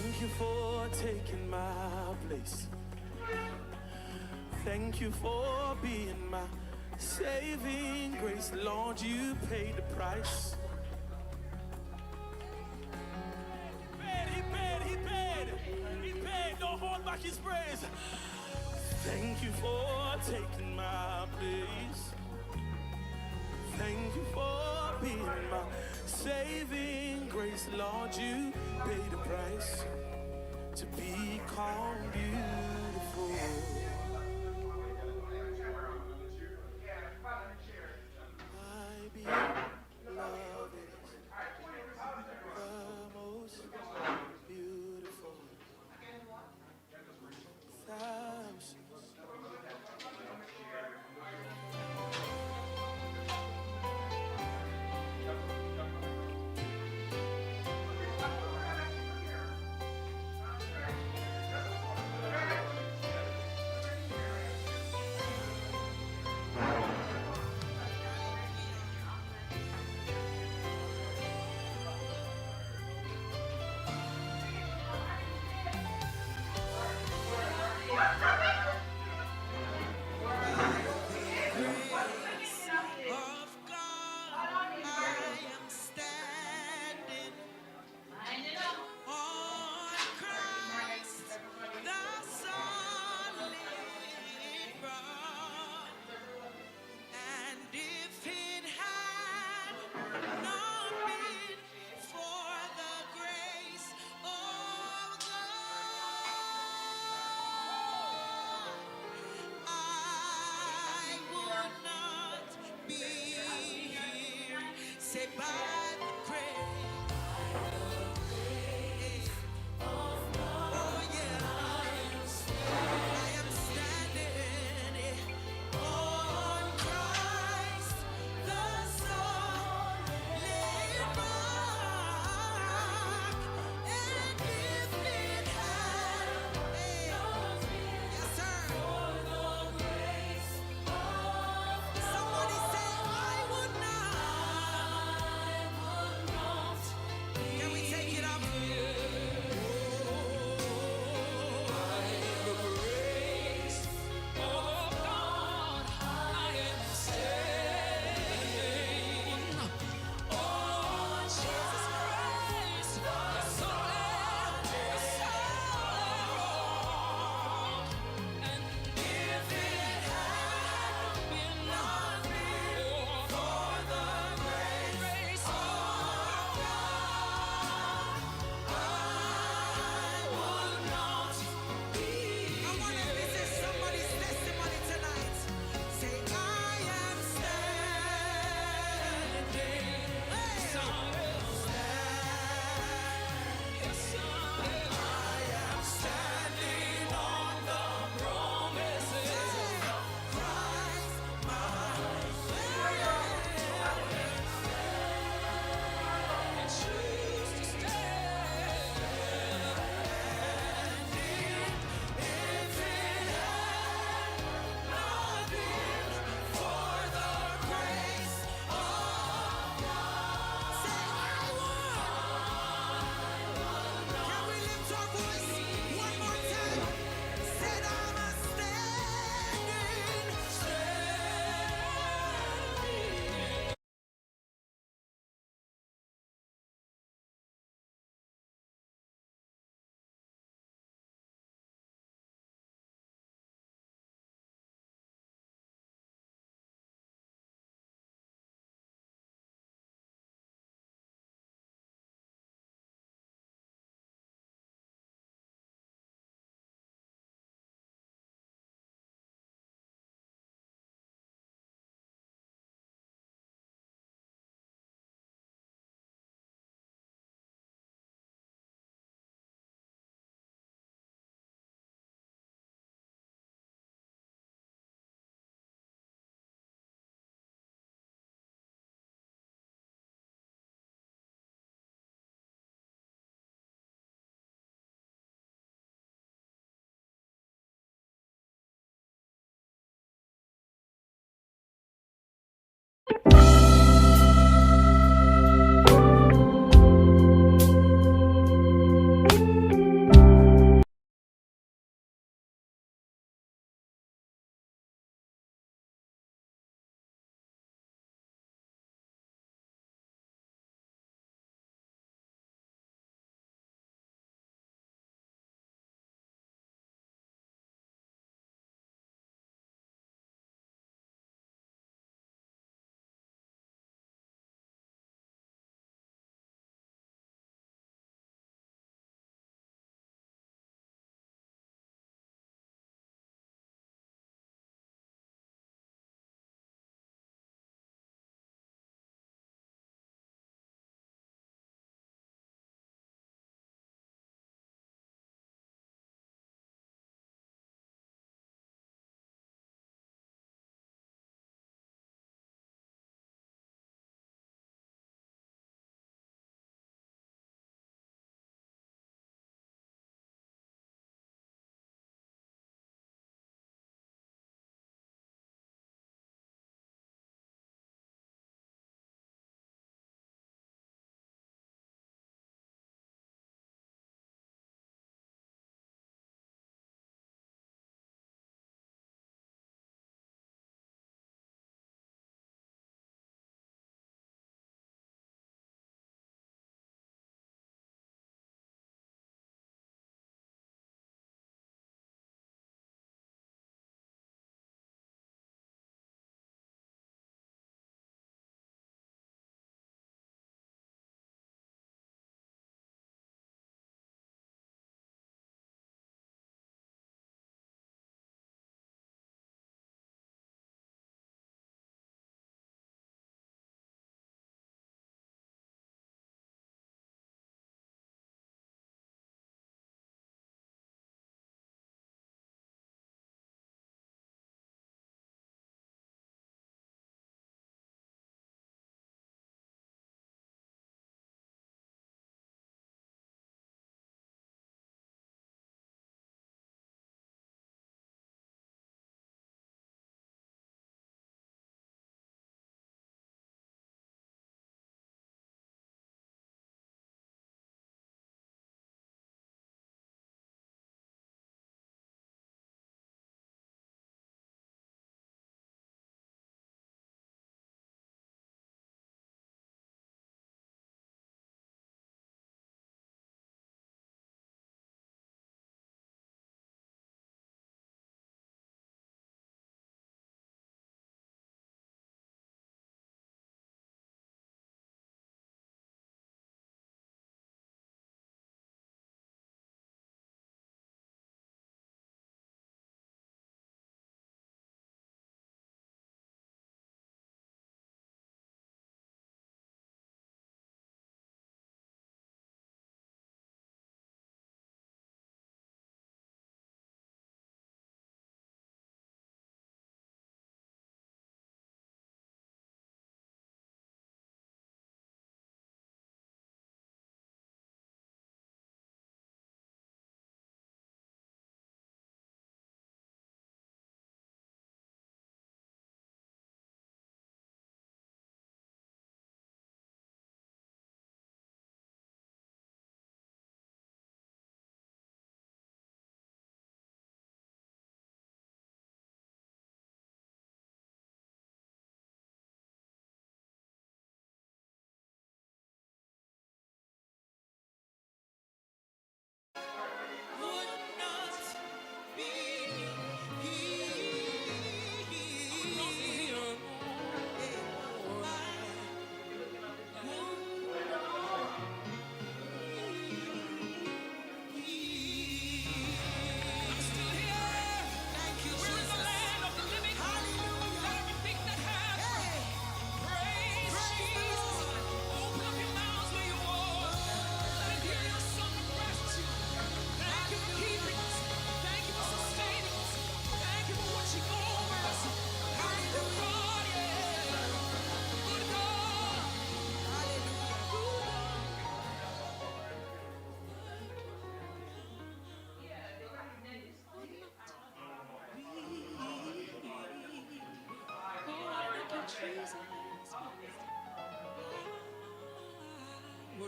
Thank you for taking my place. Thank you for being my saving grace. Lord, you paid the price. He paid. Don't hold back his praise. Thank you for taking my place. Thank you for being my saving grace. Lord, you paid the price to be called beautiful. My beloved is the most beautiful thousands.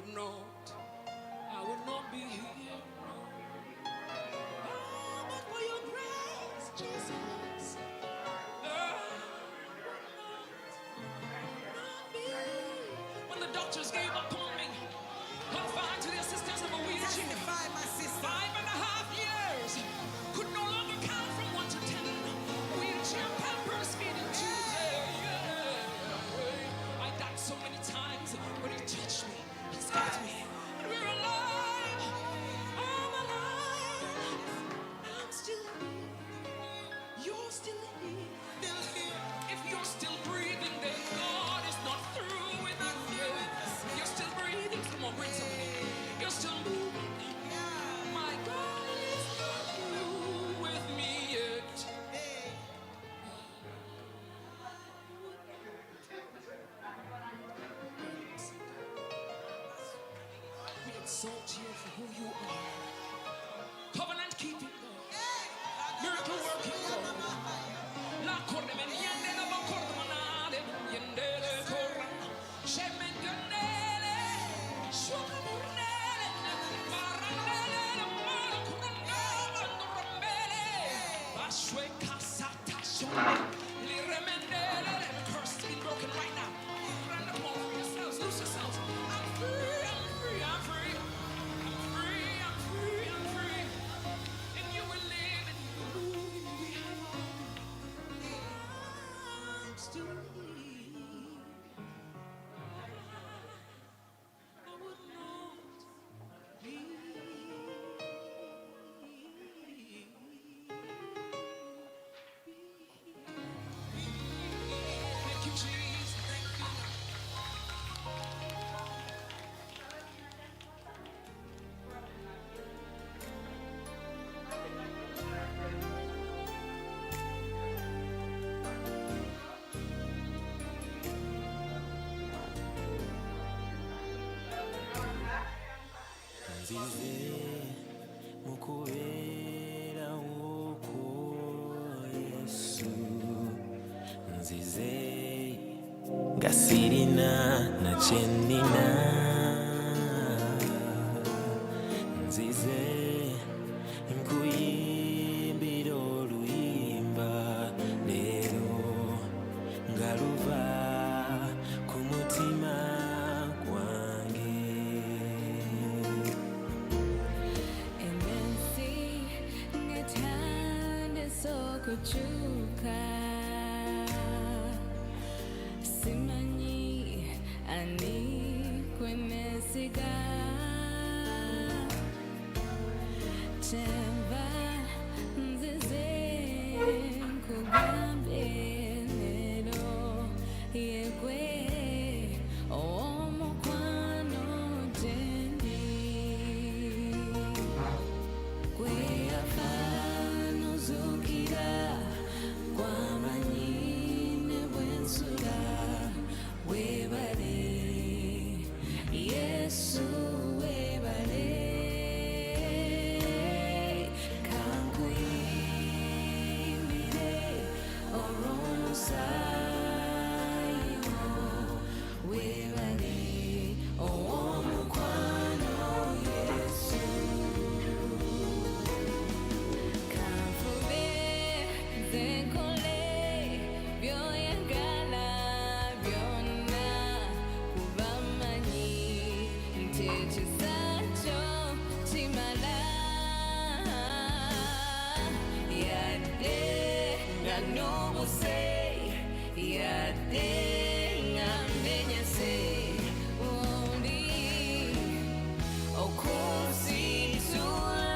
I would not be here. Oh, but for your grace, Jesus. When the doctors gave up on me, confined to the assistance of a wheelchair, 5.5 years, could no longer count from 1 to 10. Wheelchair pampers feeding Tuesday. I died so many times, but he touched me, he's got me, and we're alive. I'm alive. I'm still here. You're still here. If you're still breathing, then God is not through with you. You're still breathing. Come on, bring somebody. You're still moving. My God is not through with me yet. We exalt you for who you are. Covenant keeping God. Miracle working God. La corda men yende la corda manale yende le corda shemen yendele shuka burnele marandele la mano kurandele ndurambele bashwe kasata shone li remendele curse be broken right now. Run the ball for yourselves, lose yourselves. I'm free, I'm free, I'm free, I'm free, I'm free, I'm free, and you will live and you will move and we have still here. I would not be. Thank you, Jesus. Thank you. Nzize mukubera uko Yesu Nzize gasirina na chenina Nzize nkuyimbira oluyimba lero ngaluva ku mutima gwange kuchuka simanyi ani kwemesiga temba nzize kugambe lero yegwe omukwano jendi gwe afano zukira kwamanyine bwensula webale Yesu webale kankuyimbire olw'omusaayi webale ow'omukwano Yesu kanfube zekole byoyagala byonna kubamanyi nti ekisa kyo kimala yadde nga n'obuse yadde nga mbenyese oli okunsitula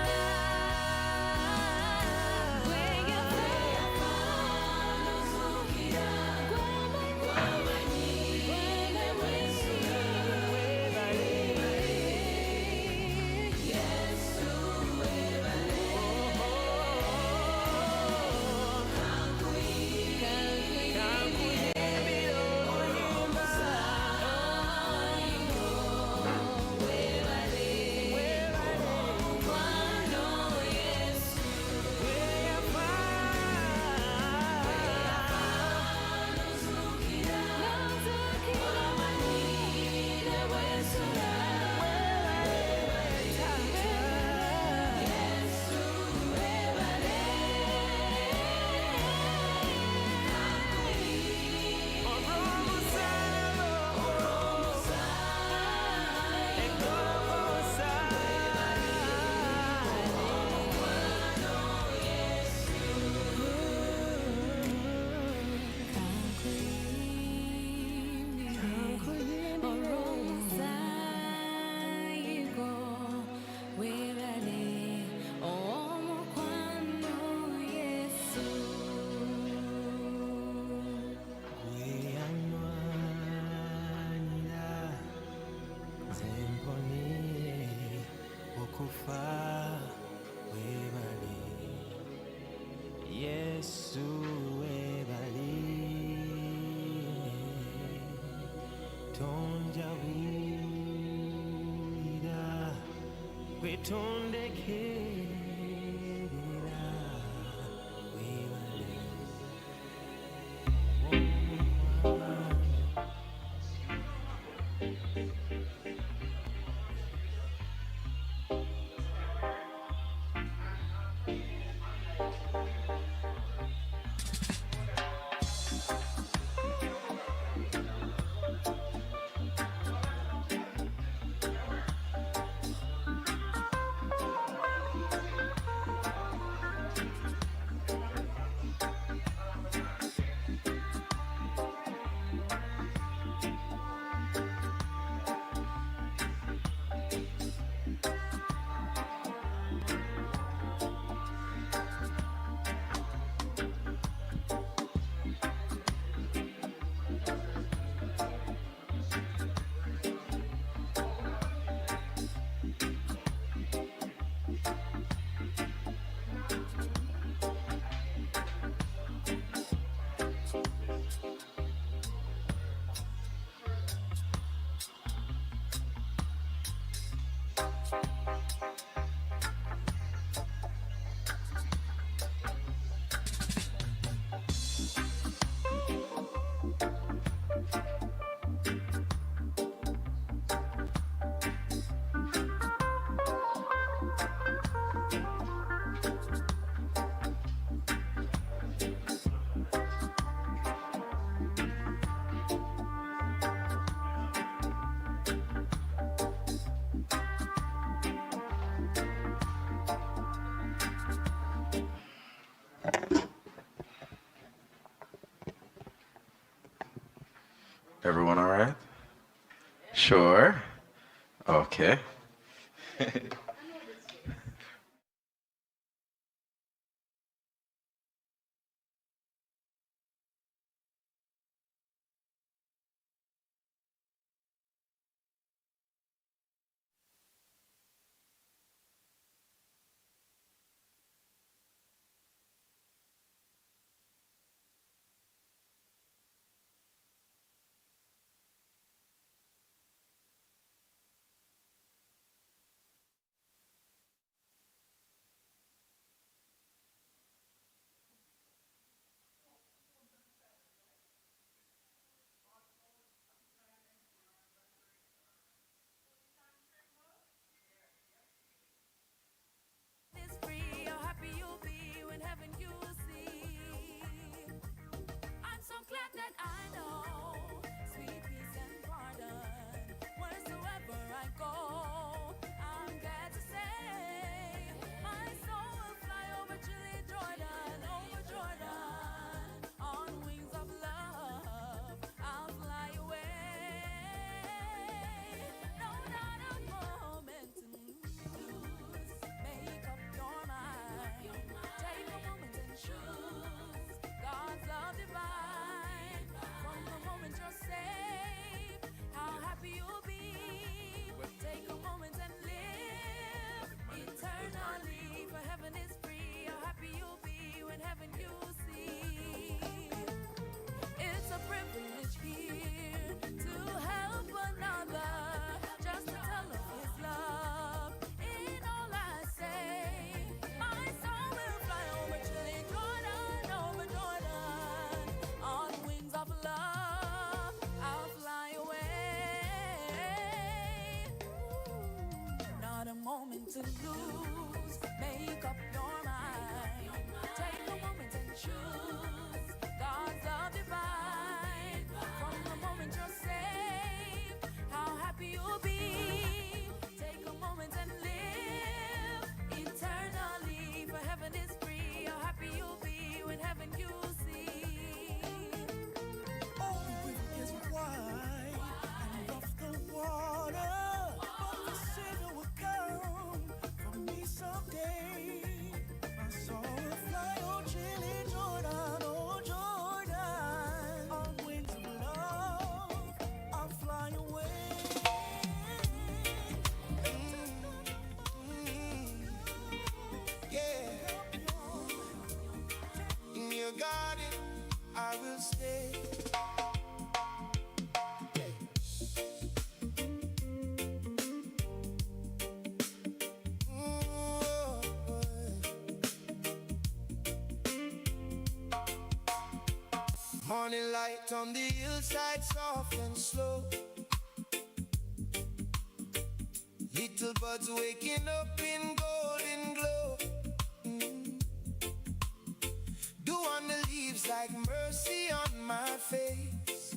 gwe yafaanuzukira gwamanyi gwene bwensula webale Yesu webale kankuyimbira Alpha webale Yesu webale tonjabulira kwetondekerera webale Everyone all right? Sure? Okay. Is free, how happy you'll be when heaven you will see. I'm so glad that I know sweet peace and pardon. Wheresoever I go, I'm glad to say my soul will fly over Chile, Jordan, over Jordan. On wings of love, I'll fly away. No, not a moment to lose. Make up your mind. Take a moment and choose God's love divine. From the moment you're saved, how happy you'll be. Take a moment and live eternally. For heaven is free. How happy you'll be when heaven you see. It's a privilege here to help another, just to tell of His love. In all I say, my soul will fly over Chile, Jordan, over Jordan. On wings of love, I'll fly away. Not a moment to lose. Make up your mind. Take a moment and choose God's love divine. From the moment you're saved, how happy you'll be. Take a moment and live eternally. For heaven is free. How happy you'll be when heaven you see. Oh, the river is wide and rough the water, but the Savior will come for me someday. My soul will fly, oh Chile, Jordan, oh Jordan. On wings of love, I'll fly away. morning light on the hillside, soft and slow. Little buds waking up in golden glow. Dew on the leaves like mercy on my face.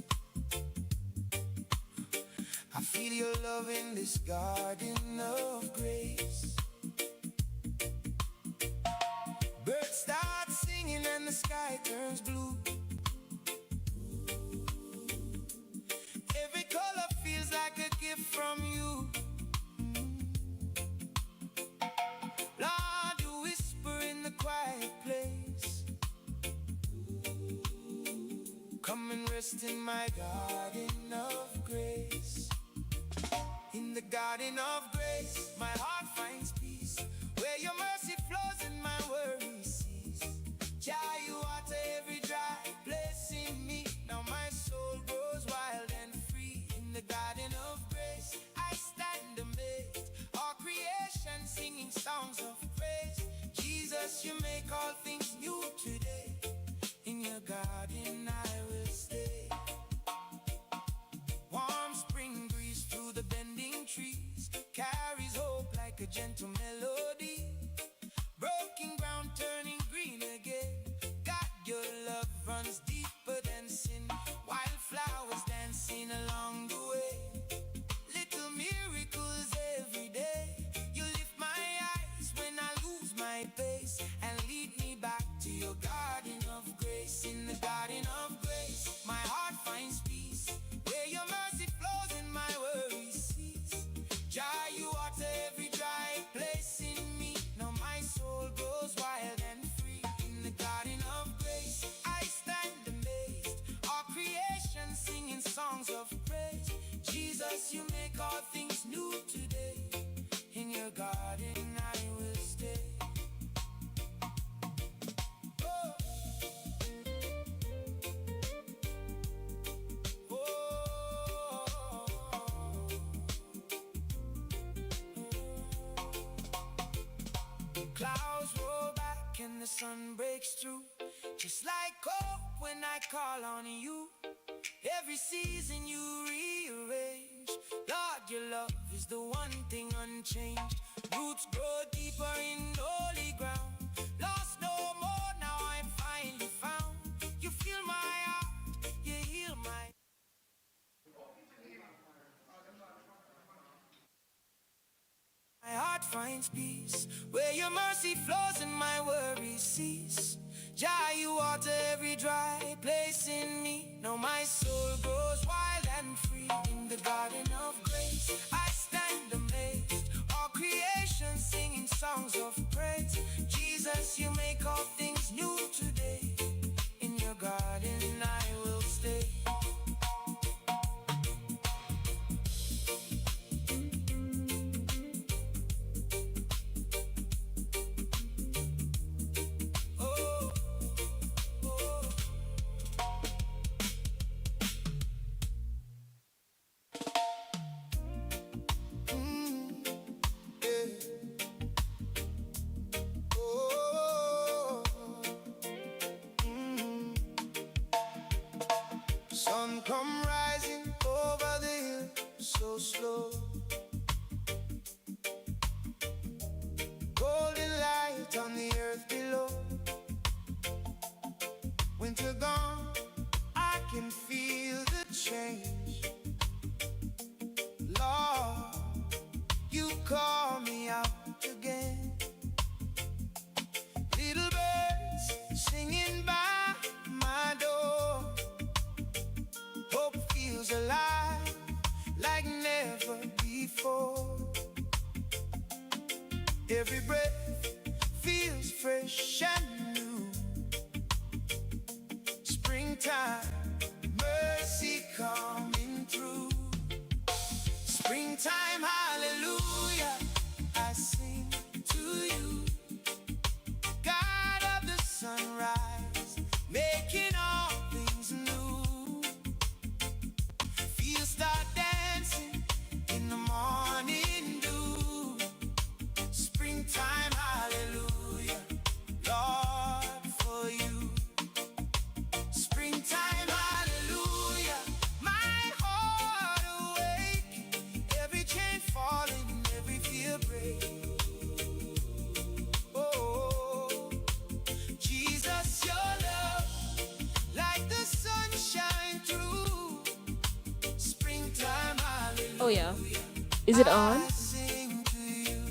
I feel your love in this garden of grace. Birds start singing and the sky turns blue. Every color feels like a gift from you. Lord, you whisper in the quiet place. Come and rest in my garden of grace. In the garden of grace, my heart finds peace. Where your mercy flows and my worries cease. Jah, you water every dry place in me. Now my soul grows wild and free. In the garden of grace, I stand amazed. All creation singing songs of praise. Jesus, you make all things new today. In your garden I will stay. Warm spring breeze through the bending trees carries hope like a gentle melody. Broken ground turning green again. God, your love runs deeper than sin. Wildflowers dancing along the way. Little miracles every day. You lift my eyes when I lose my pace and lead me back to your garden of grace. In the garden of grace, my heart finds peace. Where your mercy flows and my worries cease. Jah, you water every dry place in me. Now my soul grows wild and free. In the garden of grace, I stand amazed. All creation singing songs of praise. Jesus, you make all things new today. In your garden I will stay. Oh. Clouds roll back and the sun breaks through. Just like hope when I call on you. Every season you rearrange. Lord, your love is the one thing unchanged. Roots grow deeper in holy ground. Lost no more, now I'm finally found. You fill my heart, you heal my... My heart finds peace. Where your mercy flows and my worries cease. Jah, you water every dry place in me. Now my soul grows wild and free. In the garden of grace, I stand amazed. All creation singing songs of praise. Jesus, you make all things new today. In your garden I will stay. Oh, oh. Yeah. Oh. Sun come rising over the hill so slow. Golden light on the earth below. Winter gone, I can feel the change. Lord, you call me out again. Little birds singing by my door. Hope feels alive like never before. Every breath feels fresh and new. Springtime, mercy coming through. Springtime, hallelujah, I sing to you. God of the sunrise, making all things new. Feel start dancing in the morning dew. Springtime, hallelujah, Lord, for you. Springtime, hallelujah. Oh yeah. Is it on? Sing to you.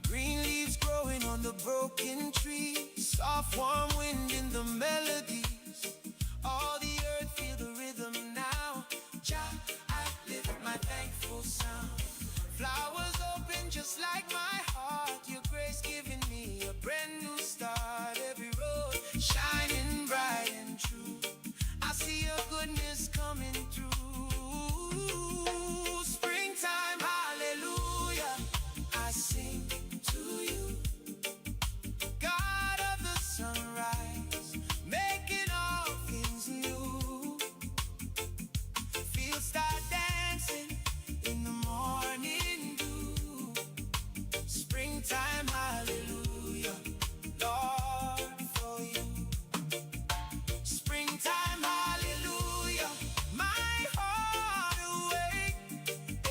Green leaves growing on the broken tree. Soft warm wind in the melodies. All the earth feel the rhythm now. Jah, I lift my thankful sound. Flowers open just like my heart. Your grace giving me a brand new start. Every road shining bright and true. I see your goodness coming through. Springtime, hallelujah. I sing to you. God of the sunrise, making all things new. Fields start dancing in the morning dew. Springtime, hallelujah, Lord, for you. Springtime, hallelujah, my heart awake.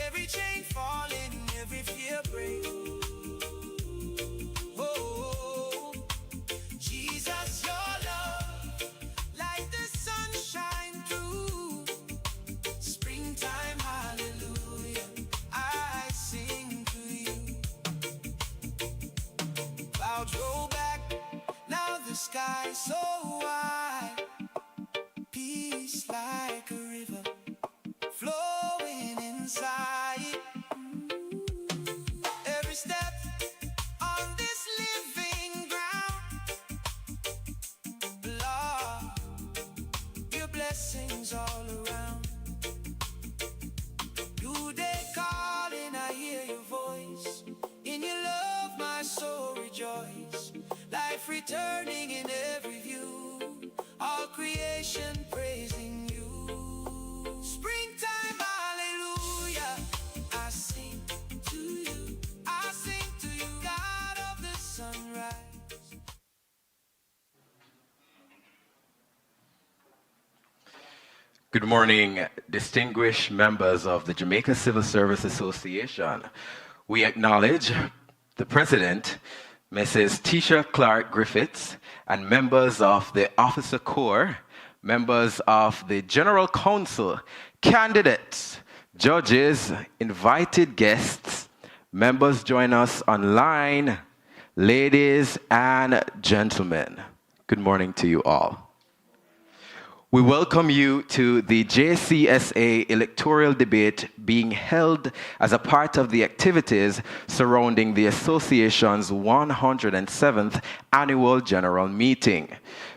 Every chain falling, every fear break. Oh, Jesus, your love, like the sunshine through. Springtime, hallelujah, I sing to you. Clouds roll back, now the sky so wide. Peace like a river flowing inside. Every step on this living ground, Lord, your blessings all around. You they calling, I hear your voice. In your love, my soul rejoice. Life returning in every view. All creation praising you. Springtime, hallelujah. I sing to you. I sing to you, God of the sunrise. Good morning, distinguished members of the Jamaica Civil Service Association. We acknowledge the President, Mrs. Tisha Clark Griffiths, and members of the Officer Corps, members of the General Council, candidates, judges, invited guests, members join us online, ladies and gentlemen. Good morning to you all. We welcome you to the JCSA electoral debate being held as a part of the activities surrounding the association's 107th annual general meeting.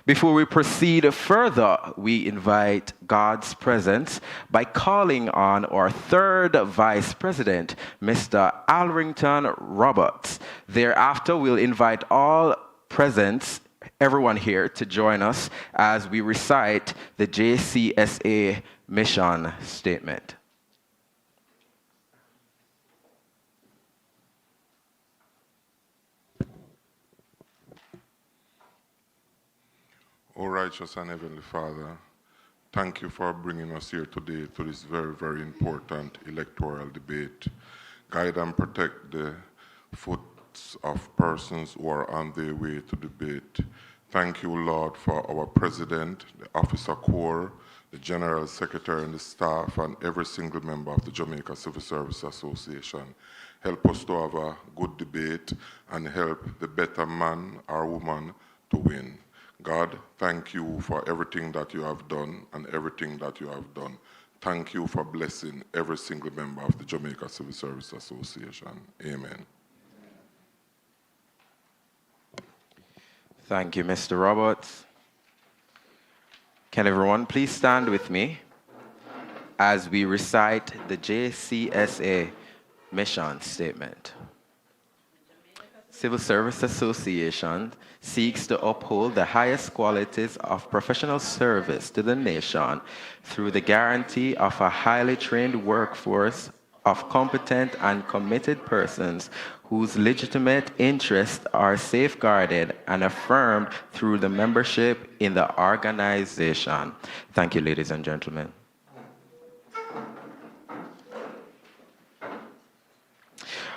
Before we proceed further, we invite God's presence by calling on our third vice president, Mr. Alrington Roberts. Thereafter, we'll invite all present, everyone here, to join us as we recite the JCSA mission statement. O righteous and heavenly Father, thank you for bringing us here today to this very, very important electoral debate. Guide and protect the foot of persons who are on their way to debate. Thank you, Lord, for our President, the Officer Corps, the General Secretary and the staff, and every single member of the Jamaica Civil Service Association. Help us to have a good debate and help the better man or woman to win. God, thank you for everything that you have done and everything that you have done. Thank you for blessing every single member of the Jamaica Civil Service Association. Amen. Thank you, Mr. Roberts. Can everyone please stand with me as we recite the JCSA mission statement? Civil Service Association seeks to uphold the highest qualities of professional service to the nation through the guarantee of a highly trained workforce of competent and committed persons whose legitimate interests are safeguarded and affirmed through the membership in the organization. Thank you, ladies and gentlemen.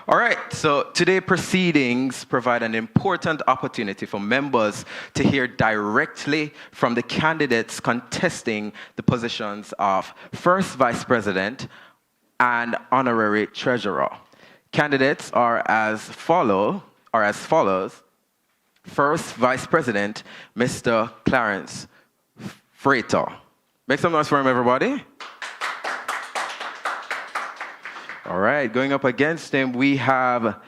All right, so today proceedings provide an important opportunity for members to hear directly from the candidates contesting the positions of First Vice President and Honorary Treasurer. Candidates are as follows. First Vice President, Mr. Clarence Freighter. Make some noise for him, everybody. All right, going up against him, we have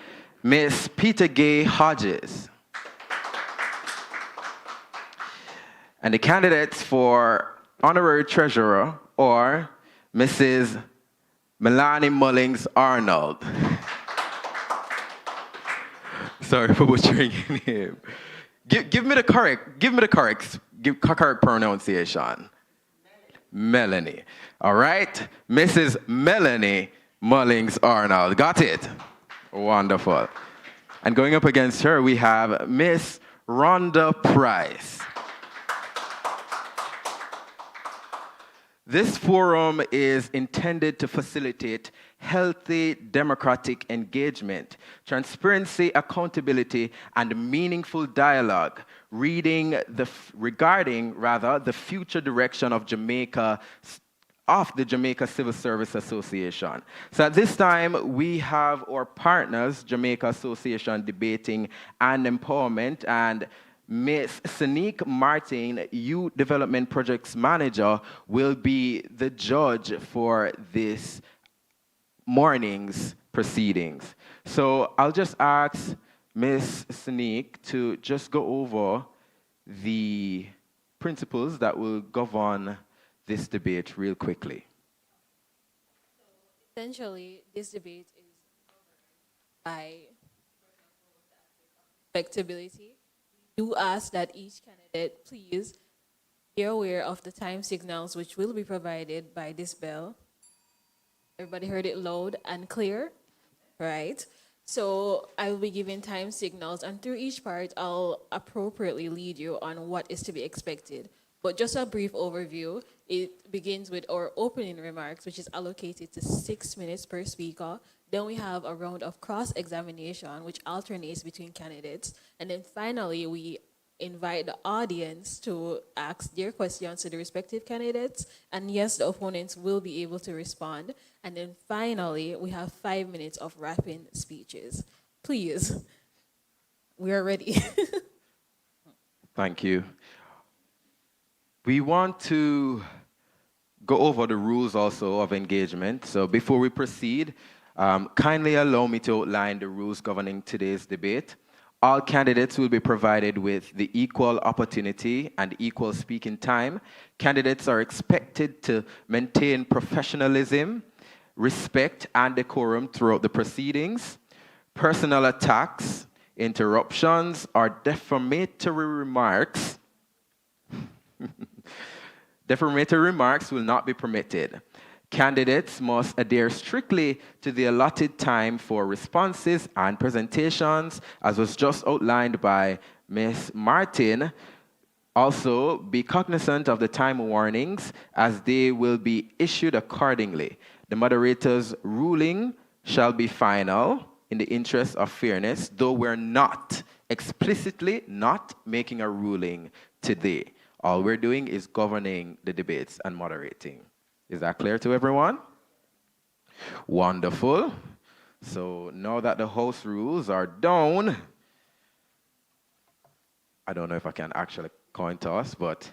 Miss Peter Gay Hodges. And the candidates for Honorary Treasurer are Mrs. Melanie Mullings Arnold. Sorry for butchering your name. Give me the correct pronunciation. Melanie. All right, Mrs. Melanie Mullings Arnold. Got it? Wonderful. And going up against her, we have Miss Rhonda Price. This forum is intended to facilitate healthy democratic engagement, transparency, accountability, and meaningful dialogue regarding the future direction of the Jamaica Civil Service Association. So at this time, we have our partners, Jamaica Association Debating and Empowerment, and Ms. Sanique Martin, Youth Development Projects Manager, will be the judge for this morning's proceedings. So I'll just ask Ms. Sanique to just go over the principles that will govern this debate real quickly. Essentially, this debate is by respectability. We do ask that each candidate please be aware of the time signals which will be provided by this bell. Everybody heard it loud and clear, right? So I will be giving time signals, and through each part, I'll appropriately lead you on what is to be expected. But just a brief overview, it begins with our opening remarks, which is allocated to 6 minutes per speaker. Then we have a round of cross-examination, which alternates between candidates. And then finally, we invite the audience to ask their questions to the respective candidates. And yes, the opponents will be able to respond. And then finally, we have 5 minutes of wrapping speeches. Please, we are ready. Thank you. We want to go over the rules also of engagement. So before we proceed, kindly allow me to outline the rules governing today's debate. All candidates will be provided with the equal opportunity and equal speaking time. Candidates are expected to maintain professionalism, respect, and decorum throughout the proceedings. Personal attacks, interruptions, or defamatory remarks will not be permitted. Candidates must adhere strictly to the allotted time for responses and presentations, as was just outlined by Ms. Martin. Also, be cognizant of the time warnings, as they will be issued accordingly. The moderator's ruling shall be final in the interest of fairness, though we're not explicitly not making a ruling today. All we're doing is governing the debates and moderating. Is that clear to everyone? Wonderful. So now that the house rules are down, I don't know if I can actually coin toss, but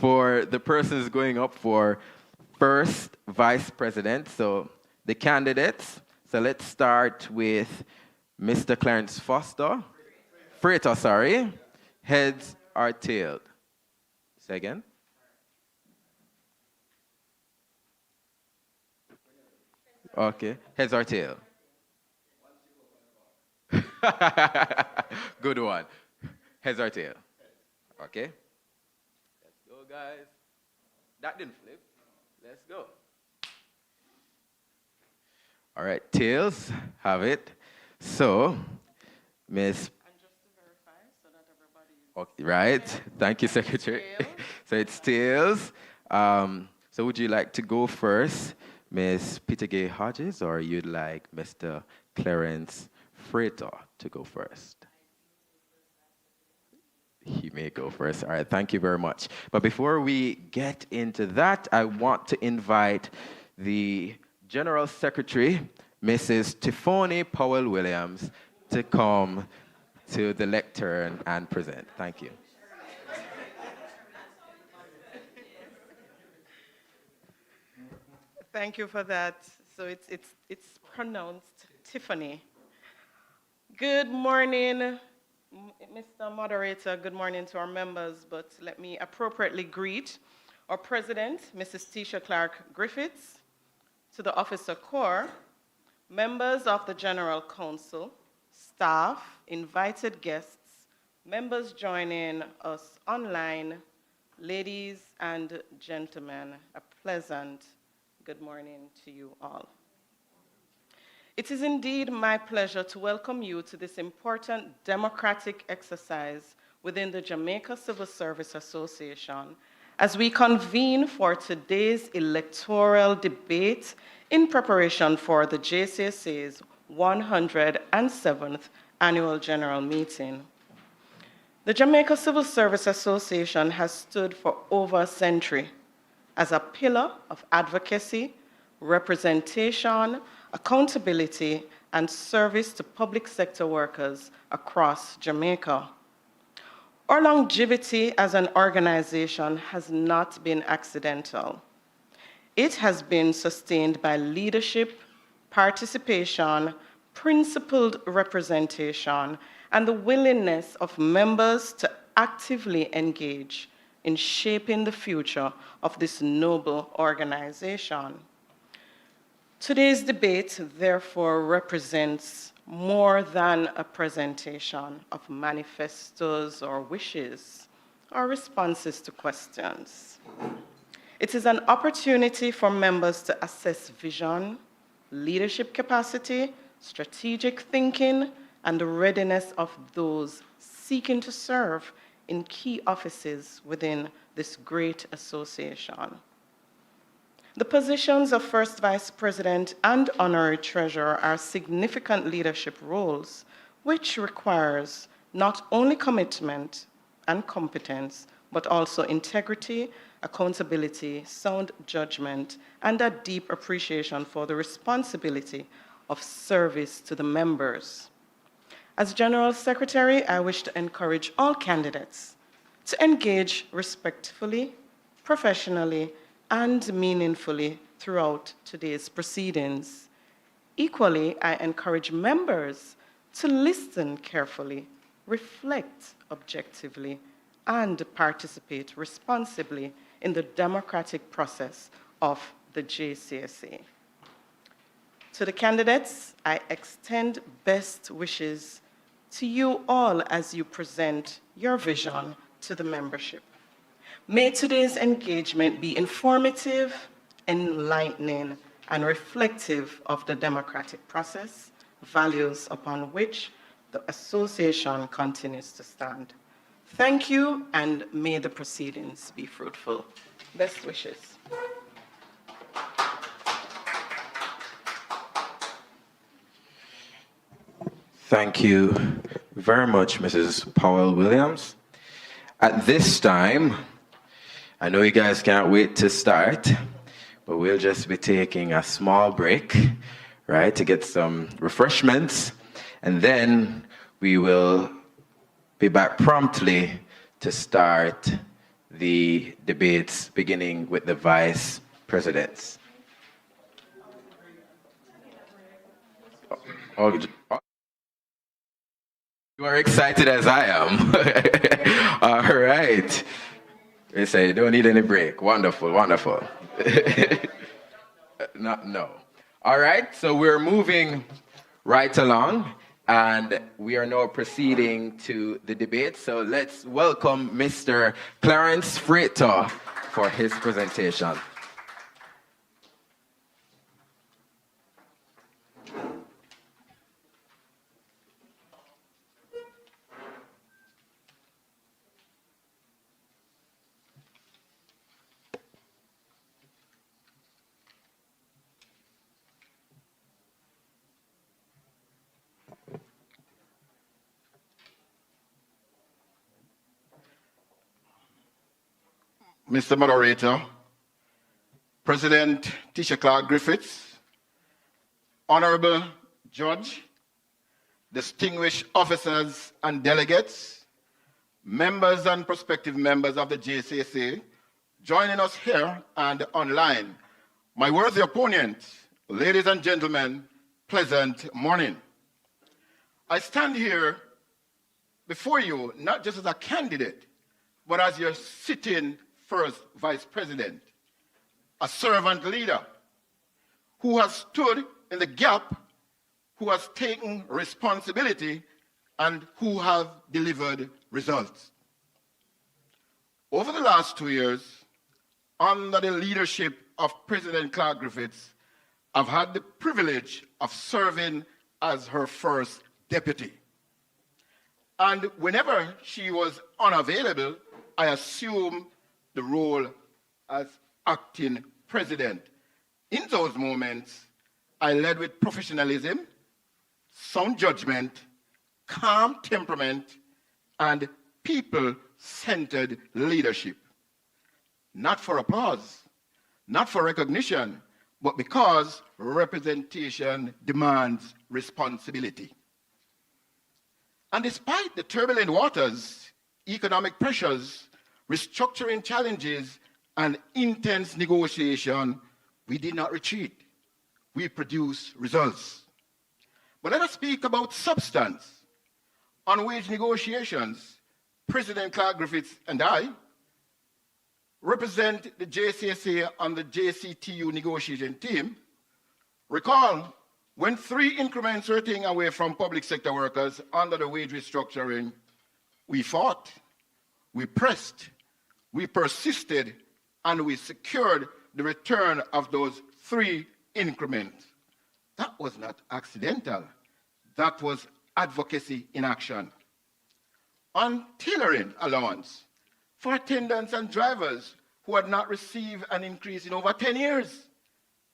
for the persons going up for first vice president, so the candidates, so let's start with Mr. Clarence Freighter, sorry. Heads are tailed. Say again. Okay, heads or tail? Good one. Heads or tail? Okay. Let's go, guys. That didn't flip. Let's go. All right, tails have it. So, Miss. And just to verify, so that everybody is. Okay, right. Thank you, Secretary. So it's tails. So would you like to go first, Ms. Peter Gay Hodges, or you'd like Mr. Clarence Freighter to go first? He may go first. All right, thank you very much. But before we get into that, I want to invite the General Secretary, Mrs. Tiffany Powell Williams, to come to the lectern and present. Thank you. Thank you for that. So it's pronounced Tiffany. Good morning, Mr. Moderator. Good morning to our members, but let me appropriately greet our President, Mrs. Tisha Clark Griffiths, to the Officer Corps, members of the General Council, staff, invited guests, members joining us online, ladies and gentlemen, a pleasant good morning to you all. It is indeed my pleasure to welcome you to this important democratic exercise within the Jamaica Civil Service Association as we convene for today's electoral debate in preparation for the JCSA's 107th Annual General Meeting. The Jamaica Civil Service Association has stood for over a century as a pillar of advocacy, representation, accountability, and service to public sector workers across Jamaica. Our longevity as an organization has not been accidental. It has been sustained by leadership, participation, principled representation, and the willingness of members to actively engage in shaping the future of this noble organization. Today's debate, therefore, represents more than a presentation of manifestos or wishes or responses to questions. It is an opportunity for members to assess vision, leadership capacity, strategic thinking, and the readiness of those seeking to serve in key offices within this great association. The positions of First Vice President and Honorary Treasurer are significant leadership roles, which requires not only commitment and competence, but also integrity, accountability, sound judgment, and a deep appreciation for the responsibility of service to the members. As General Secretary, I wish to encourage all candidates to engage respectfully, professionally, and meaningfully throughout today's proceedings. Equally, I encourage members to listen carefully, reflect objectively, and participate responsibly in the democratic process of the JCSA. To the candidates, I extend best wishes to you all as you present your vision to the membership. May today's engagement be informative, enlightening, and reflective of the democratic process, values upon which the association continues to stand. Thank you, and may the proceedings be fruitful. Best wishes. Thank you very much, Mrs. Powell Williams. At this time, I know you guys can't wait to start, but we'll just be taking a small break, right, to get some refreshments, and then we will be back promptly to start the debates, beginning with the vice presidents. You are excited as I am. All right. They say you don't need any break. Wonderful, wonderful. No. All right, so we're moving right along, and we are now proceeding to the debate. So let's welcome Mr. Clarence Freighter for his presentation. Mr. Moderator, President Tisha Clark Griffiths, Honorable Judge, distinguished officers and delegates, members and prospective members of the JCSA, joining us here and online. My worthy opponents, ladies and gentlemen, pleasant morning. I stand here before you not just as a candidate, but as your sitting first vice president, a servant leader who has stood in the gap, who has taken responsibility, and who have delivered results. Over the last 2 years, under the leadership of President Clark Griffiths, I've had the privilege of serving as her first deputy. And whenever she was unavailable, I assumed the role as acting president. In those moments, I led with professionalism, sound judgment, calm temperament, and people-centered leadership. Not for applause, not for recognition, but because representation demands responsibility. And despite the turbulent waters, economic pressures, restructuring challenges, and intense negotiation, we did not retreat. We produced results. But let us speak about substance. On wage negotiations, President Clark Griffiths and I represent the JCSA and the JCTU negotiation team. Recall, when 3 increments were taken away from public sector workers under the wage restructuring, we fought, we pressed, we persisted, and we secured the return of those 3 increments. That was not accidental. That was advocacy in action. On tailoring allowance for attendants and drivers who had not received an increase in over 10 years,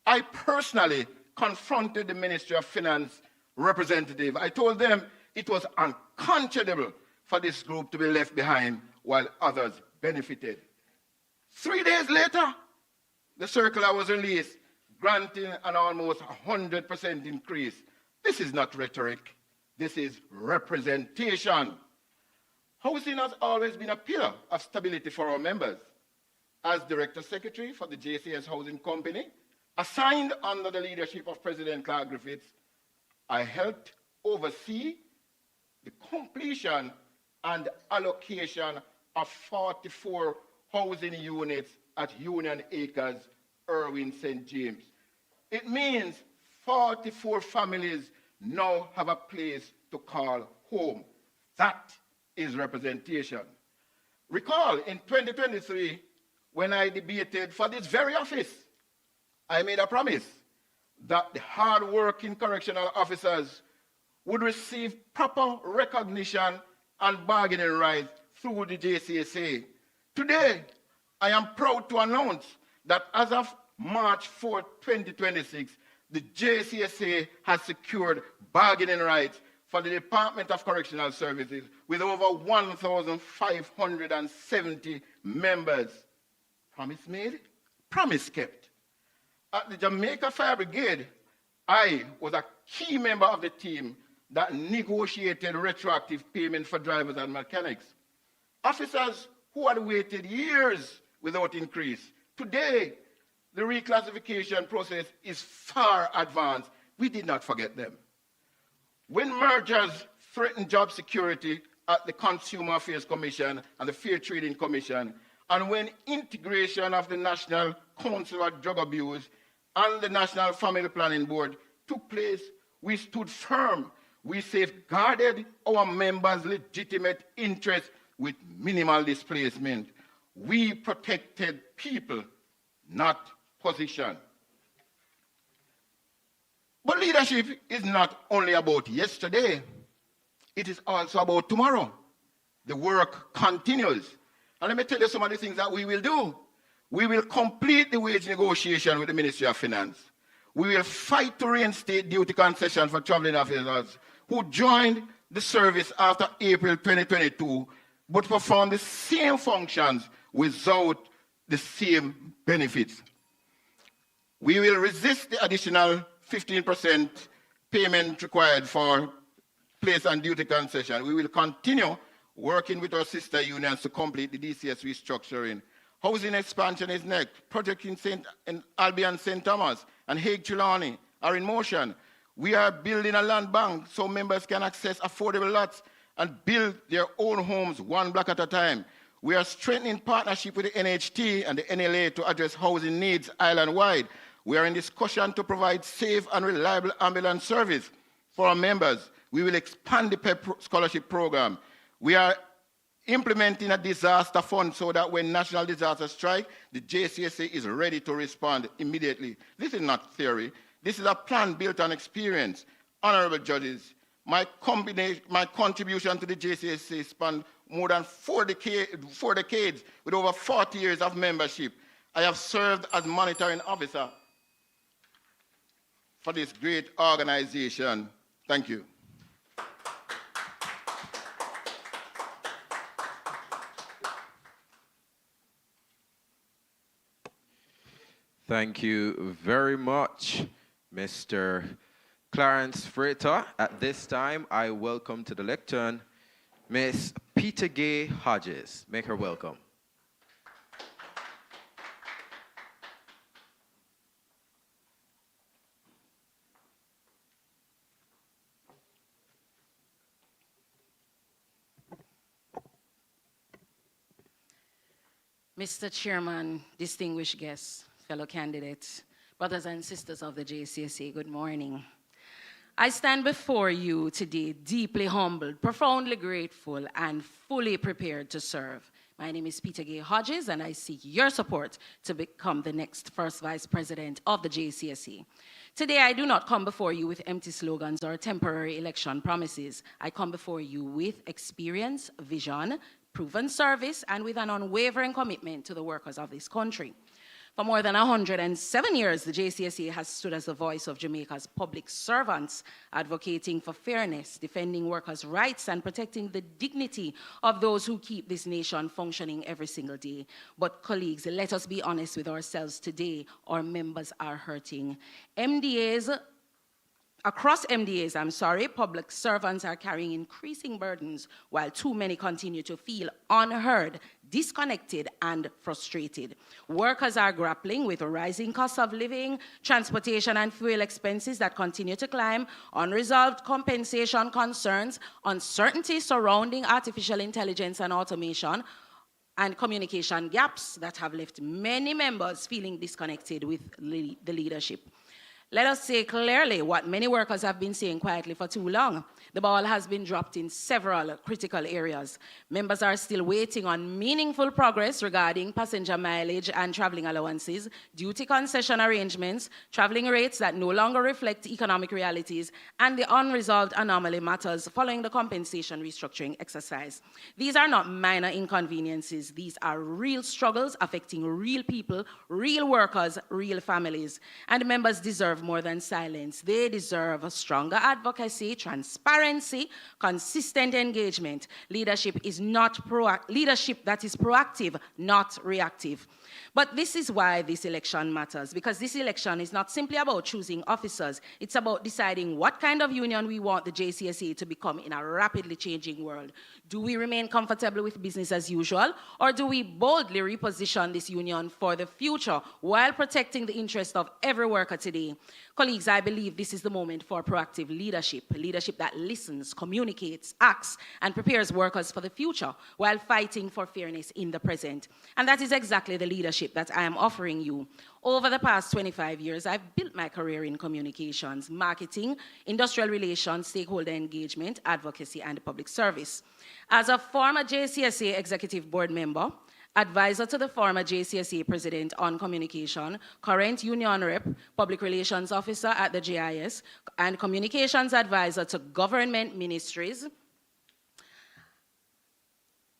I personally confronted the Ministry of Finance representative. I told them it was unconscionable for this group to be left behind while others benefited. 3 days later, the circular was released, granting an almost 100% increase. This is not rhetoric. This is representation. Housing has always been a pillar of stability for our members. As Director Secretary for the JCS Housing Company, assigned under the leadership of President Clark Griffiths, I helped oversee the completion and allocation of 44 housing units at Union Acres, Irwin, St. James. It means 44 families now have a place to call home. That is representation. Recall in 2023, when I debated for this very office, I made a promise that the hard-working correctional officers would receive proper recognition and bargaining rights through the JCSA. Today, I am proud to announce that as of March 4, 2026, the JCSA has secured bargaining rights for the Department of Correctional Services with over 1,570 members. Promise made, promise kept. At the Jamaica Fire Brigade, I was a key member of the team that negotiated retroactive payment for drivers and mechanics. Officers who had waited years without increase. Today, the reclassification process is far advanced. We did not forget them. When mergers threaten job security at the Consumer Affairs Commission and the Fair Trading Commission, and when integration of the National Council on Drug Abuse and the National Family Planning Board took place, we stood firm. We safeguarded our members' legitimate interests with minimal displacement. We protected people, not position. But leadership is not only about yesterday, it is also about tomorrow. The work continues. And let me tell you some of the things that we will do. We will complete the wage negotiation with the Ministry of Finance. We will fight to reinstate duty concession for traveling officers who joined the service after April 2022, but perform the same functions without the same benefits. We will resist the additional 15% payment required for place and duty concession. We will continue working with our sister unions to complete the DCS restructuring. Housing expansion is next. Project in Albion St. Thomas and Hague Trelawney are in motion. We are building a land bank so members can access affordable lots and build their own homes one block at a time. We are strengthening partnership with the NHT and the NLA to address housing needs island-wide. We are in discussion to provide safe and reliable ambulance service for our members. We will expand the PEP scholarship program. We are implementing a disaster fund so that when national disasters strike, the JCSA is ready to respond immediately. This is not theory. This is a plan built on experience. Honorable judges, my contribution to the JCSA spanned more than 4 decades with over 40 years of membership. I have served as monitoring officer for this great organization. Thank you. Thank you very much, Mr. Clarence Freighter. At this time, I welcome to the lectern Miss Peter Gay Hodges. Make her welcome. Mr. Chairman, distinguished guests, fellow candidates, brothers and sisters of the JCSA, good morning. I stand before you today deeply humbled, profoundly grateful, and fully prepared to serve. My name is Peter Gay Hodges, and I seek your support to become the next first vice president of the JCSA. Today, I do not come before you with empty slogans or temporary election promises. I come before you with experience, vision, proven service, and with an unwavering commitment to the workers of this country. For more than 107 years, the JCSA has stood as the voice of Jamaica's public servants, advocating for fairness, defending workers' rights, and protecting the dignity of those who keep this nation functioning every single day. But colleagues, let us be honest with ourselves today. Our members are hurting. Across MDAs, public servants are carrying increasing burdens while too many continue to feel unheard, disconnected, and frustrated. Workers are grappling with rising costs of living, transportation and fuel expenses that continue to climb, unresolved compensation concerns, uncertainty surrounding artificial intelligence and automation, and communication gaps that have left many members feeling disconnected with the leadership. Let us say clearly what many workers have been saying quietly for too long. The ball has been dropped in several critical areas. Members are still waiting on meaningful progress regarding passenger mileage and traveling allowances, duty concession arrangements, traveling rates that no longer reflect economic realities, and the unresolved anomaly matters following the compensation restructuring exercise. These are not minor inconveniences. These are real struggles affecting real people, real workers, real families. And members deserve more than silence. They deserve a stronger advocacy, transparency, consistent engagement. Leadership that is proactive, not reactive. But this is why this election matters, because this election is not simply about choosing officers. It's about deciding what kind of union we want the JCSA to become in a rapidly changing world. Do we remain comfortable with business as usual, or do we boldly reposition this union for the future while protecting the interest of every worker today? Colleagues, I believe this is the moment for proactive leadership, leadership that listens, communicates, acts, and prepares workers for the future while fighting for fairness in the present. And that is exactly the leadership that I am offering you. Over the past 25 years, I've built my career in communications, marketing, industrial relations, stakeholder engagement, advocacy, and public service. As a former JCSA executive board member, advisor to the former JCSA president on communication, current union rep, public relations officer at the GIS, and communications advisor to government ministries,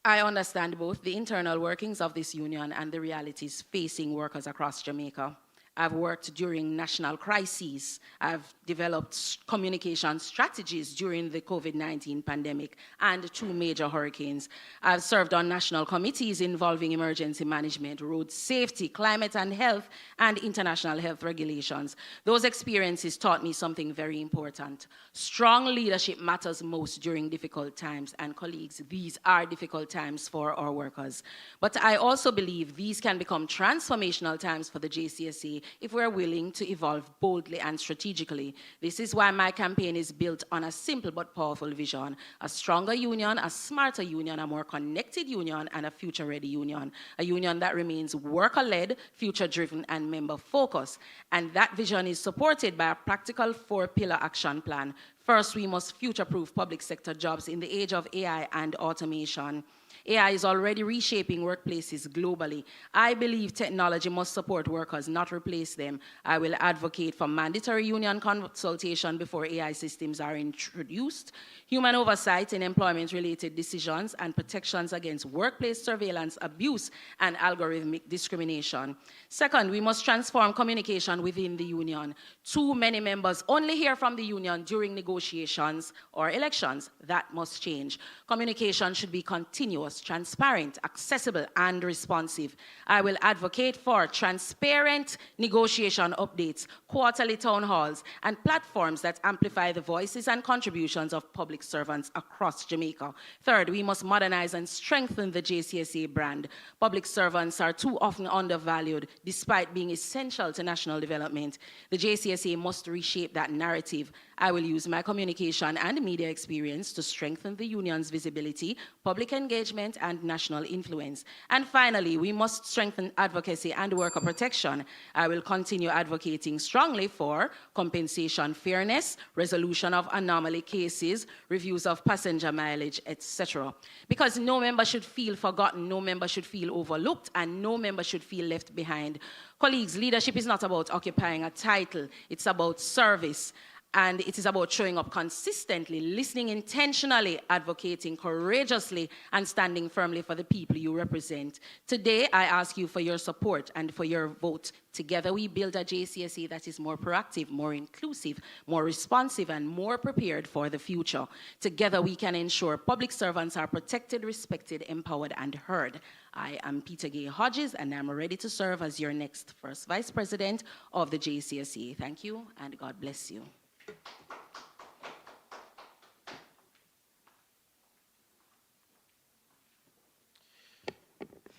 I understand both the internal workings of this union and the realities facing workers across Jamaica. I've worked during national crises. I've developed communication strategies during the COVID-19 pandemic and 2 major hurricanes. I've served on national committees involving emergency management, road safety, climate and health, and international health regulations. Those experiences taught me something very important. Strong leadership matters most during difficult times, and colleagues, these are difficult times for our workers. But I also believe these can become transformational times for the JCSA if we're willing to evolve boldly and strategically. This is why my campaign is built on a simple but powerful vision: a stronger union, a smarter union, a more connected union, and a future-ready union. A union that remains worker-led, future-driven, and member-focused. And that vision is supported by a practical 4-pillar action plan. First, we must future-proof public sector jobs in the age of AI and automation. AI is already reshaping workplaces globally. I believe technology must support workers, not replace them. I will advocate for mandatory union consultation before AI systems are introduced, human oversight in employment-related decisions, and protections against workplace surveillance, abuse, and algorithmic discrimination. Second, we must transform communication within the union. Too many members only hear from the union during negotiations or elections. That must change. Communication should be continuous, transparent, accessible, and responsive. I will advocate for transparent negotiation updates, quarterly town halls, and platforms that amplify the voices and contributions of public servants across Jamaica. Third, we must modernize and strengthen the JCSA brand. Public servants are too often undervalued despite being essential to national development. The JCSA must reshape that narrative. I will use my communication and media experience to strengthen the union's visibility, public engagement, and national influence. And finally, we must strengthen advocacy and worker protection. I will continue advocating strongly for compensation fairness, resolution of anomaly cases, reviews of passenger mileage, etc. Because no member should feel forgotten, no member should feel overlooked, and no member should feel left behind. Colleagues, leadership is not about occupying a title, it's about service. And it is about showing up consistently, listening intentionally, advocating courageously, and standing firmly for the people you represent. Today, I ask you for your support and for your vote. Together, we build a JCSA that is more proactive, more inclusive, more responsive, and more prepared for the future. Together, we can ensure public servants are protected, respected, empowered, and heard. I am Peter Gay Hodges, and I'm ready to serve as your next first Vice President of the JCSA. Thank you, and God bless you.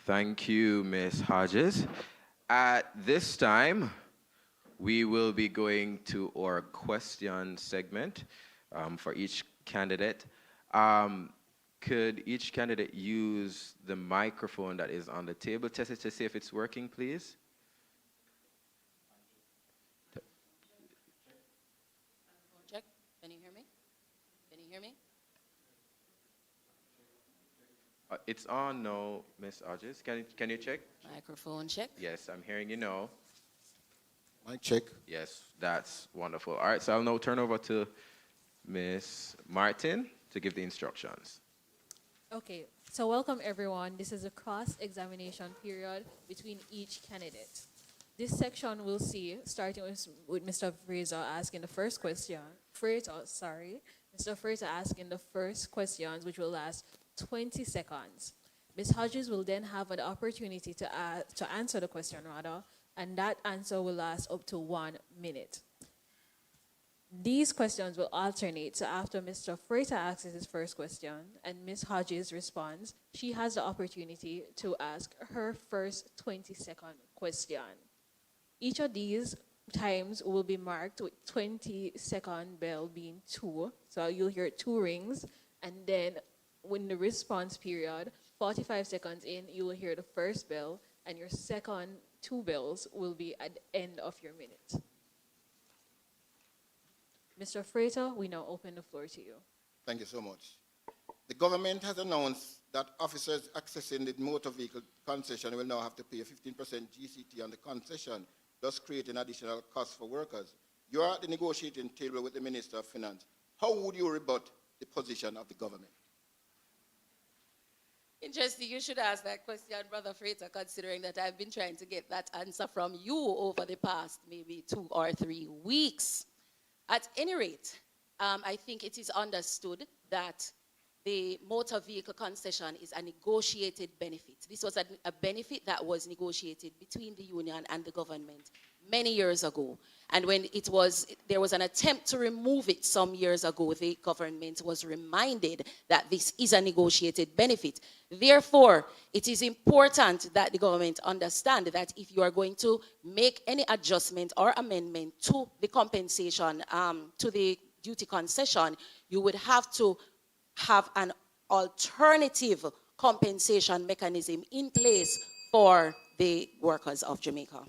Thank you, Ms. Hodges. At this time, we will be going to our question segment for each candidate. Could each candidate use the microphone that is on the table? Test it to see if it's working, please. Check. Can you hear me? Can you hear me? It's on now, Ms. Hodges. Can you check? Microphone check. Yes, I'm hearing you now. Mic check. Yes, that's wonderful. All right, so I'll now turn over to Ms. Martin to give the instructions. Okay, so welcome everyone. This is a cross-examination period between each candidate. This section we'll see, starting with Mr. Fraser asking the first question. Mr. Fraser asking the first questions, which will last 20 seconds. Ms. Hodges will then have an opportunity to answer the question, and that answer will last up to 1 minute. These questions will alternate, so after Mr. Fraser asks his first question and Ms. Hodges responds, she has the opportunity to ask her first 20-second question. Each of these times will be marked with 20-second bell being 2, so you'll hear 2 rings, and then when the response period, 45 seconds in, you will hear the first bell, and your second 2 bells will be at the end of your minute. Mr. Frater, we now open the floor to you. Thank you so much. The government has announced that officers accessing the motor vehicle concession will now have to pay a 15% GCT on the concession, thus creating additional costs for workers. You are at the negotiating table with the Minister of Finance. How would you rebut the position of the government? Interesting, you should ask that question, Brother Frater, considering that I've been trying to get that answer from you over the past maybe 2 or 3 weeks. At any rate, I think it is understood that the motor vehicle concession is a negotiated benefit. This was a benefit that was negotiated between the union and the government many years ago. And when there was an attempt to remove it some years ago, the government was reminded that this is a negotiated benefit. Therefore, it is important that the government understand that if you are going to make any adjustment or amendment to the compensation, to the duty concession, you would have to have an alternative compensation mechanism in place for the workers of Jamaica.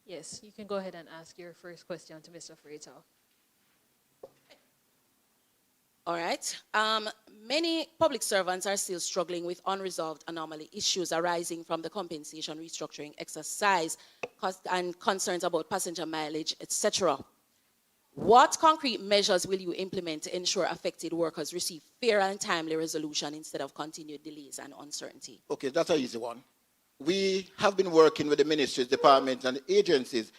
Yes, you can go ahead and ask your first question to Mr. Frater. All right. Many public servants are still struggling with unresolved anomaly issues arising from the compensation restructuring exercise and concerns about passenger mileage, etc. What concrete measures will you implement to ensure affected workers receive fair and timely resolution instead of continued delays and uncertainty? Okay, that's an easy one. We have been working with the ministries, departments, and agencies.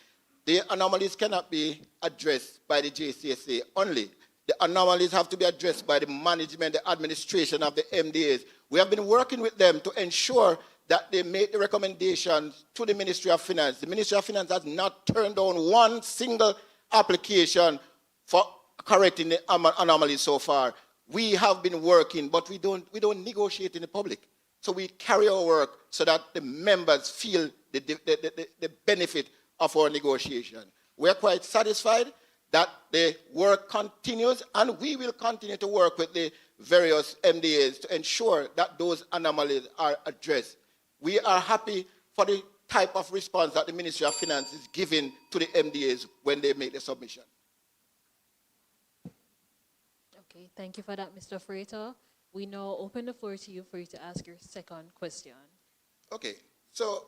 The anomalies cannot be addressed by the JCSA only. The anomalies have to be addressed by the management, the administration of the MDAs. We have been working with them to ensure that they make the recommendations to the Ministry of Finance. The Ministry of Finance has not turned down one single application for correcting the anomalies so far. We have been working, but we don't negotiate in the public. So we carry our work so that the members feel the benefit of our negotiation. We're quite satisfied that the work continues, and we will continue to work with the various MDAs to ensure that those anomalies are addressed. We are happy for the type of response that the Ministry of Finance is giving to the MDAs when they make the submission. Okay, thank you for that, Mr. Frater. We now open the floor to you for you to ask your second question. Okay, so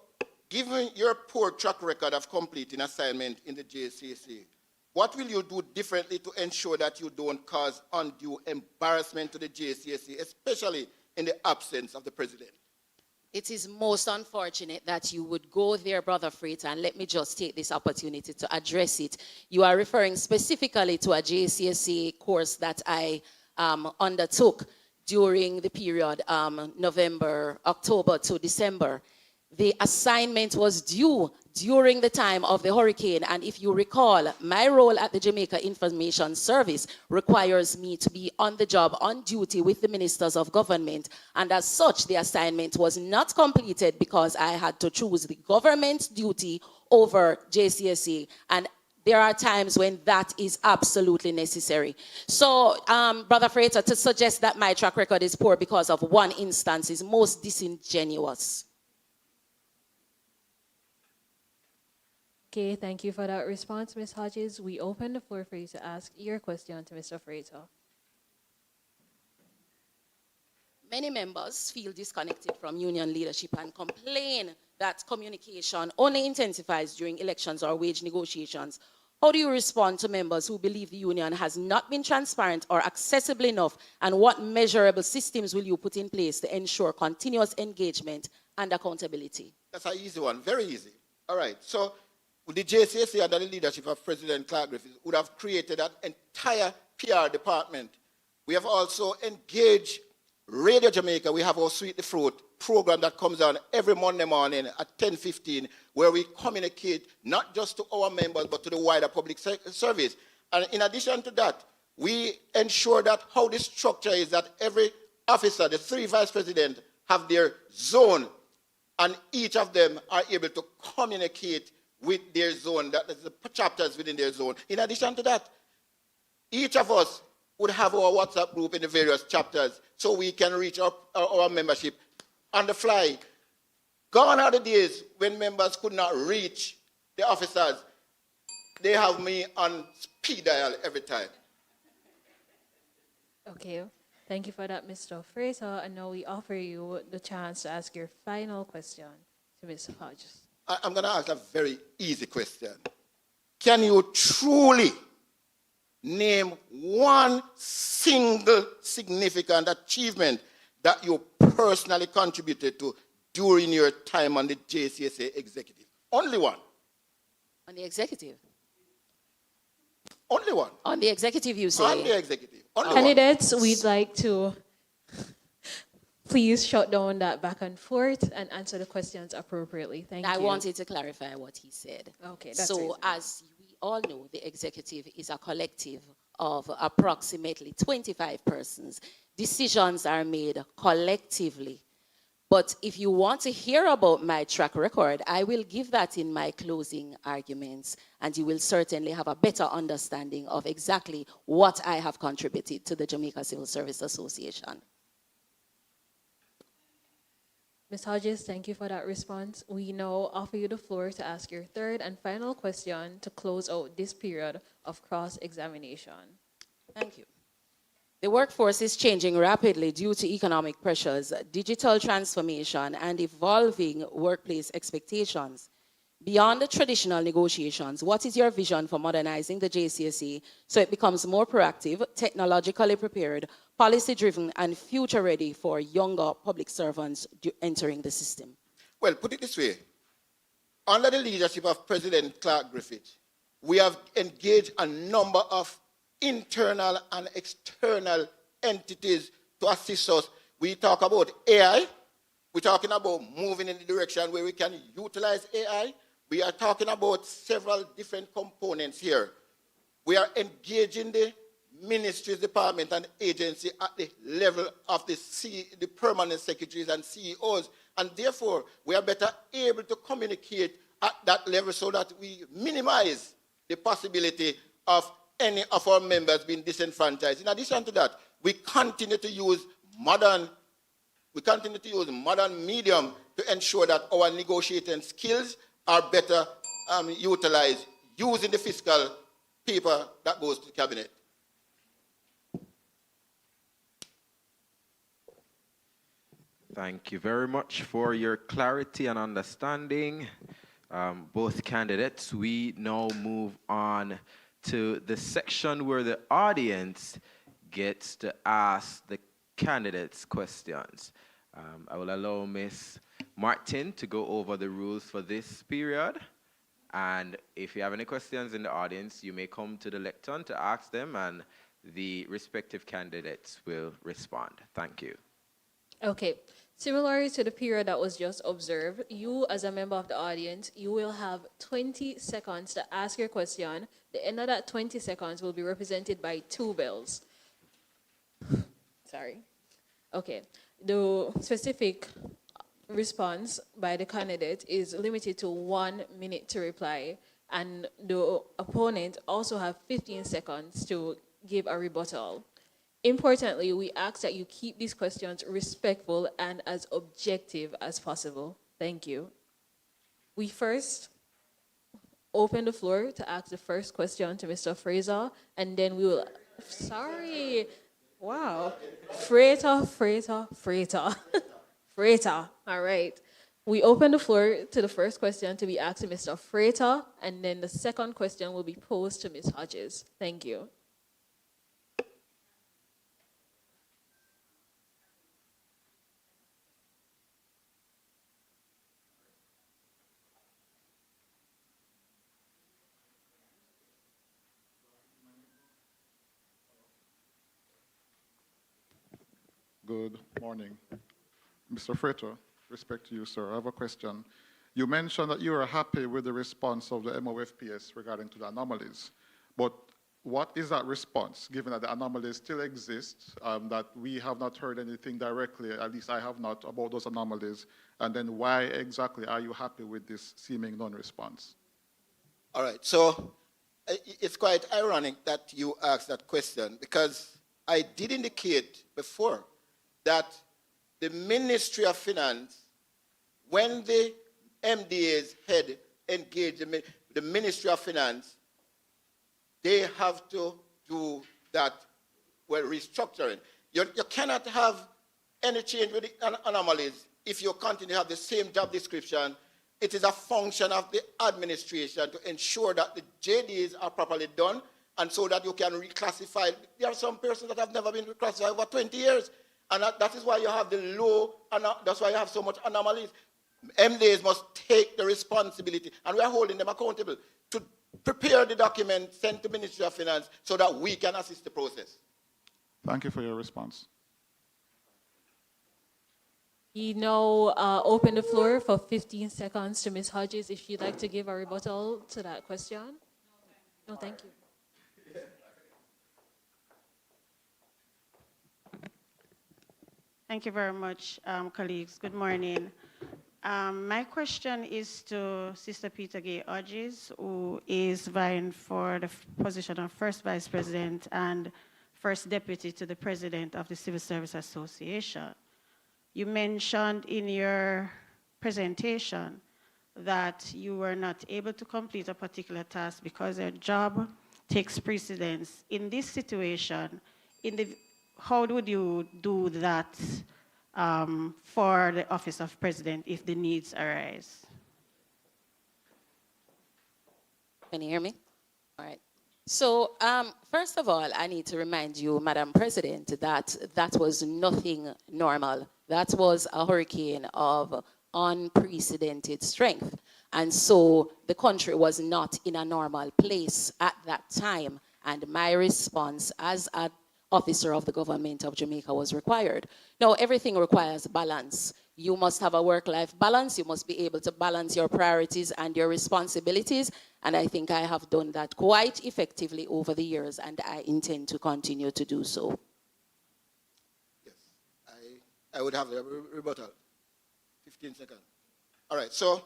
given your poor track record of completing assignment in the JCSA, what will you do differently to ensure that you don't cause undue embarrassment to the JCSA, especially in the absence of the president? It is most unfortunate that you would go there, Brother Frater, and let me just take this opportunity to address it. You are referring specifically to a JCSA course that I undertook during the period October to December. The assignment was due during the time of the hurricane, and if you recall, my role at the Jamaica Information Service requires me to be on the job, on duty with the ministers of government, and as such, the assignment was not completed because I had to choose the government duty over JCSA, and there are times when that is absolutely necessary. So, Brother Frater, to suggest that my track record is poor because of one instance is most disingenuous. Okay, thank you for that response, Ms. Hodges. We open the floor for you to ask your question to Mr. Frater. Many members feel disconnected from union leadership and complain that communication only intensifies during elections or wage negotiations. How do you respond to members who believe the union has not been transparent or accessible enough, and what measurable systems will you put in place to ensure continuous engagement and accountability? That's an easy one, very easy. All right, so the JCSA under the leadership of President Clark Griffiths would have created an entire PR department. We have also engaged Radio Jamaica. We have our Sweet the Fruit program that comes on every Monday morning at 10:15, where we communicate not just to our members, but to the wider public service. And in addition to that, we ensure that how the structure is that every officer, the 3 vice presidents, have their zone, and each of them are able to communicate with their zone, that is the chapters within their zone. In addition to that, each of us would have our WhatsApp group in the various chapters so we can reach our membership on the fly. Gone are the days when members could not reach the officers. They have me on speed dial every time. Okay, thank you for that, Mr. Fraser. And now we offer you the chance to ask your final question to Ms. Hodges. I'm going to ask a very easy question. Can you truly name one single significant achievement that you personally contributed to during your time on the JCSA executive. Only one. On the executive? Only one. On the executive, you say? On the executive. Only one. Candidates, we'd like to please shut down that back and forth and answer the questions appropriately. Thank you. I wanted to clarify what he said. Okay, that's so reasonable. as we all know, the executive is a collective of approximately 25 persons. Decisions are made collectively. But if you want to hear about my track record, I will give that in my closing arguments, and you will certainly have a better understanding of exactly what I have contributed to the Jamaica Civil Service Association. Ms. Hodges, thank you for that response. We now offer you the floor to ask your third and final question to close out this period of cross-examination. Thank you. The workforce is changing rapidly due to economic pressures, digital transformation, and evolving workplace expectations. Beyond the traditional negotiations, what is your vision for modernizing the JCSA so it becomes more proactive, technologically prepared, policy-driven, and future-ready for younger public servants entering the system? Well, put it this way. Under the leadership of President Clark Griffith, we have engaged a number of internal and external entities to assist us. We talk about AI. We're talking about moving in the direction where we can utilize AI. We are talking about several different components here. We are engaging the ministries, department, and agency at the level of the permanent secretaries and CEOs, and therefore we are better able to communicate at that level so that we minimize the possibility of any of our members being disenfranchised. In addition to that, we continue to use modern medium to ensure that our negotiating skills are better utilized using the fiscal paper that goes to the cabinet. Thank you very much for your clarity and understanding, both candidates. We now move on to the section where the audience gets to ask the candidates questions. I will allow Ms. Martin to go over the rules for this period. And if you have any questions in the audience, you may come to the lectern to ask them, and the respective candidates will respond. Thank you. Okay. Similarly to the period that was just observed, you as a member of the audience, you will have 20 seconds to ask your question. The end of that 20 seconds will be represented by 2 bells. Sorry. Okay. The specific response by the candidate is limited to 1 minute to reply, and the opponent also have 15 seconds to give a rebuttal. Importantly, we ask that you keep these questions respectful and as objective as possible. Thank you. We first open the floor to ask the first question to Mr. Fraser, and then we will, sorry, wow, Freighter. Freighter, all right. We open the floor to the first question to be asked to Mr. Freighter, and then the second question will be posed to Ms. Hodges. Thank you. Good morning. Mr. Frater, respect to you, sir. I have a question. You mentioned that you are happy with the response of the MOFPS regarding to the anomalies, but what is that response, given that the anomalies still exist, that we have not heard anything directly, at least I have not, about those anomalies, and then why exactly are you happy with this seeming non-response? All right, so it's quite ironic that you asked that question, because I did indicate before that the Ministry of Finance, when the MDA's head engaged the Ministry of Finance, they have to do that, well, restructuring. You cannot have any change with the anomalies if you continue to have the same job description. It is a function of the administration to ensure that the JDs are properly done and so that you can reclassify. There are some persons that have never been reclassified over 20 years, and that is why you have the low, and that's why you have so much anomalies. MDAs must take the responsibility, and we are holding them accountable to prepare the document sent to Ministry of Finance so that we can assist the process. Thank you for your response. We now open the floor for 15 seconds to Ms. Hodges if she'd like to give a rebuttal to that question. No, thank you. Thank you very much, colleagues. Good morning. My question is to Sister Peter Gay Hodges, who is vying for the position of First Vice President and First Deputy to the President of the Civil Service Association. You mentioned in your presentation that you were not able to complete a particular task because your job takes precedence. In this situation, how would you do that for the office of president if the needs arise? Can you hear me? All right. So first of all, I need to remind you, Madam President, that that was nothing normal. That was a hurricane of unprecedented strength. And so the country was not in a normal place at that time. And my response as an officer of the government of Jamaica was required. Now, everything requires balance. You must have a work-life balance. You must be able to balance your priorities and your responsibilities. And I think I have done that quite effectively over the years, and I intend to continue to do so. Yes, I would have a rebuttal. 15 seconds. All right, so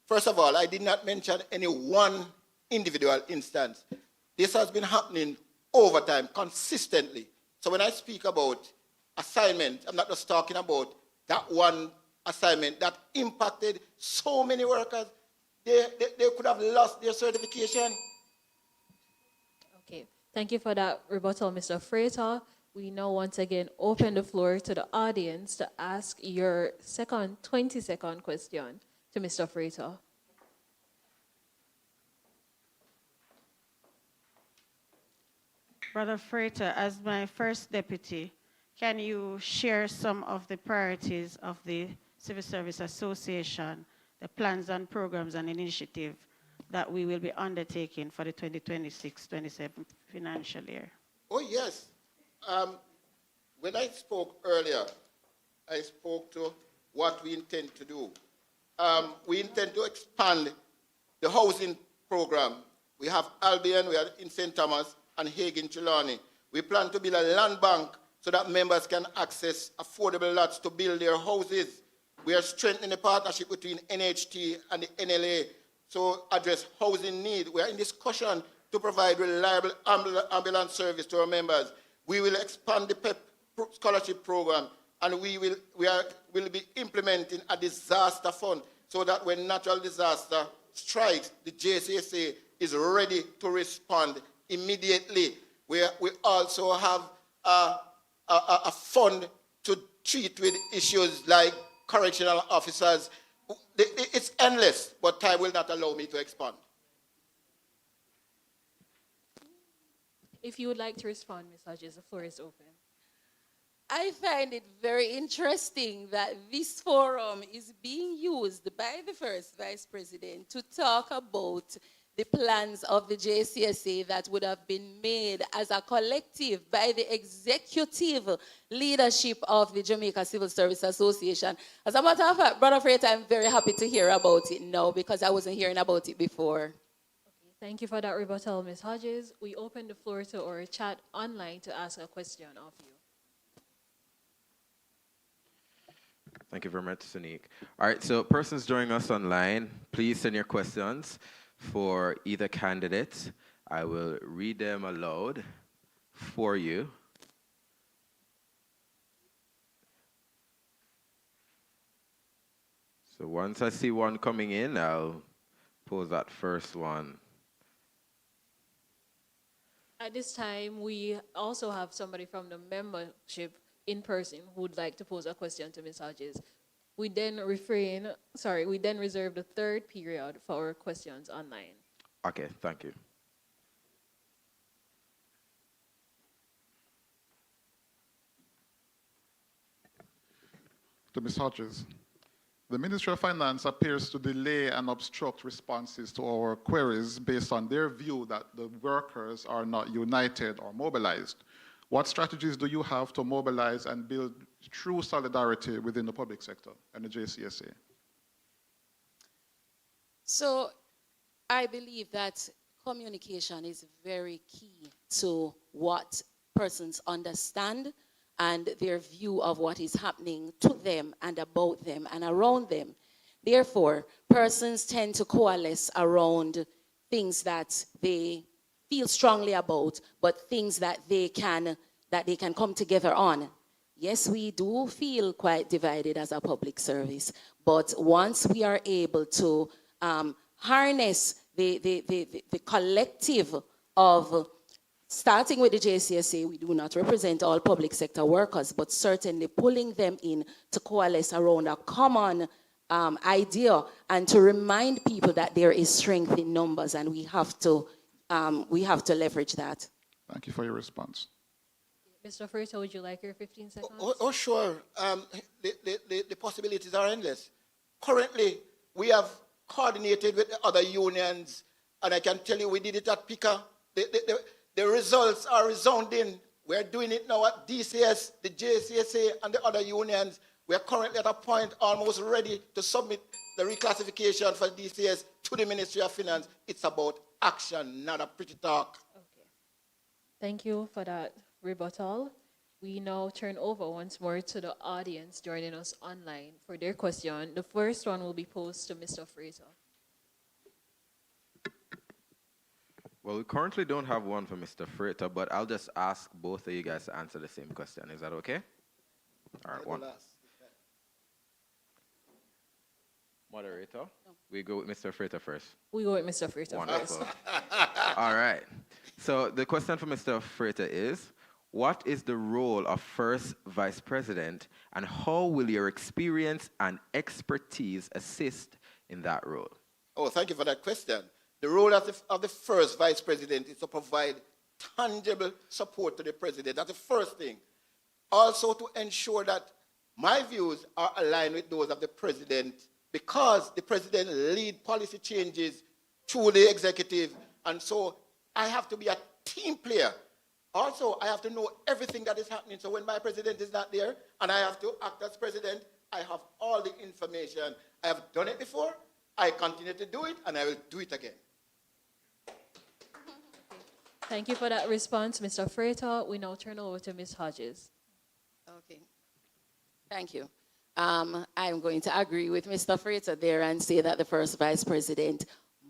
first of all, I did not mention any one individual instance. This has been happening over time, consistently. So when I speak about assignment, I'm not just talking about that one assignment that impacted so many workers. They could have lost their certification. Okay, thank you for that rebuttal, Mr. Freighter. We now once again open the floor to the audience to ask your second 20-second question to Mr. Freighter. Brother Freighter, as my first deputy, can you share some of the priorities of the Civil Service Association, the plans and programs and initiatives that we will be undertaking for the 2026-27 financial year? Oh, yes. When I spoke earlier, I spoke to what we intend to do. We intend to expand the housing program. We have Albion, we are in St. Thomas, and Hague in Trelawney. We plan to build a land bank so that members can access affordable lots to build their houses. We are strengthening the partnership between NHT and the NLA to address housing need. We are in discussion to provide reliable ambulance service to our members. We will expand the PEP scholarship program, and we will be implementing a disaster fund so that when natural disaster strikes, the JCSA is ready to respond immediately. We also have a fund to treat with issues like correctional officers. It's endless, but time will not allow me to expand. If you would like to respond, Ms. Hodges, the floor is open. I find it very interesting that this forum is being used by the First Vice President to talk about the plans of the JCSA that would have been made as a collective by the executive leadership of the Jamaica Civil Service Association. As a matter of fact, Brother Freighter, I'm very happy to hear about it now because I wasn't hearing about it before. Okay, thank you for that rebuttal, Ms. Hodges. We open the floor to our chat online to ask a question of you. Thank you very much, Sunique. All right, so persons joining us online, please send your questions for either candidate. I will read them aloud for you. So once I see one coming in, I'll pose that first one. At this time, we also have somebody from the membership in person who would like to pose a question to Ms. Hodges. We then reserve the third period for our questions online. Okay, thank you. To Ms. Hodges. The Ministry of Finance appears to delay and obstruct responses to our queries based on their view that the workers are not united or mobilized. What strategies do you have to mobilize and build true solidarity within the public sector and the JCSA? So I believe that communication is very key to what persons understand and their view of what is happening to them and about them and around them. Therefore, persons tend to coalesce around things that they feel strongly about, but things that they can come together on. Yes, we do feel quite divided as a public service, but once we are able to harness the collective of, starting with the JCSA, we do not represent all public sector workers, but certainly pulling them in to coalesce around a common idea and to remind people that there is strength in numbers, and we have to leverage that. Thank you for your response. Mr. Furta, would you like your 15 seconds? Oh, sure. The possibilities are endless. Currently, we have coordinated with the other unions, and I can tell you we did it at PICA. The results are resounding. We're doing it now at DCS, the JCSA, and the other unions. We are currently at a point almost ready to submit the reclassification for DCS to the Ministry of Finance. It's about action, not a pretty talk. Okay. Thank you for that rebuttal. We now turn over once more to the audience joining us online for their question. The first one will be posed to Mr. Fraser. Well, we currently don't have one for Mr. Frater, but I'll just ask both of you guys to answer the same question. Is that okay? All right, one. Moderator, we go with Mr. Frater first. We go with Mr. Frater Wonderful. first. All right. So the question for Mr. Frater is, what is the role of First Vice President, and how will your experience and expertise assist in that role? Oh, thank you for that question. The role of the first vice president is to provide tangible support to the president. That's the first thing. Also to ensure that my views are aligned with those of the president, because the president leads policy changes through the executive, and so I have to be a team player. Also, I have to know everything that is happening. So when my president is not there and I have to act as president, I have all the information. I have done it before, I continue to do it, and I will do it again. Thank you for that response, Mr. Frater. We now turn over to Ms. Hodges. Okay. Thank you. I'm going to agree with Mr. Frater there and say that the first vice president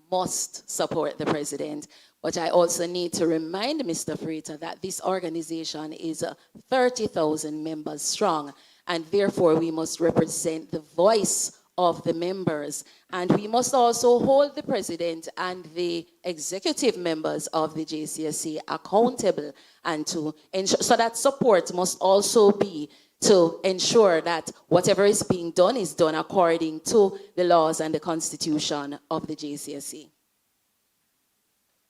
must support the president. But I also need to remind Mr. Frater that this organization is 30,000 members strong, and therefore we must represent the voice of the members. And we must also hold the president and the executive members of the JCSA accountable, and to ensure, so that support must also be to ensure that whatever is being done is done according to the laws and the constitution of the JCSA.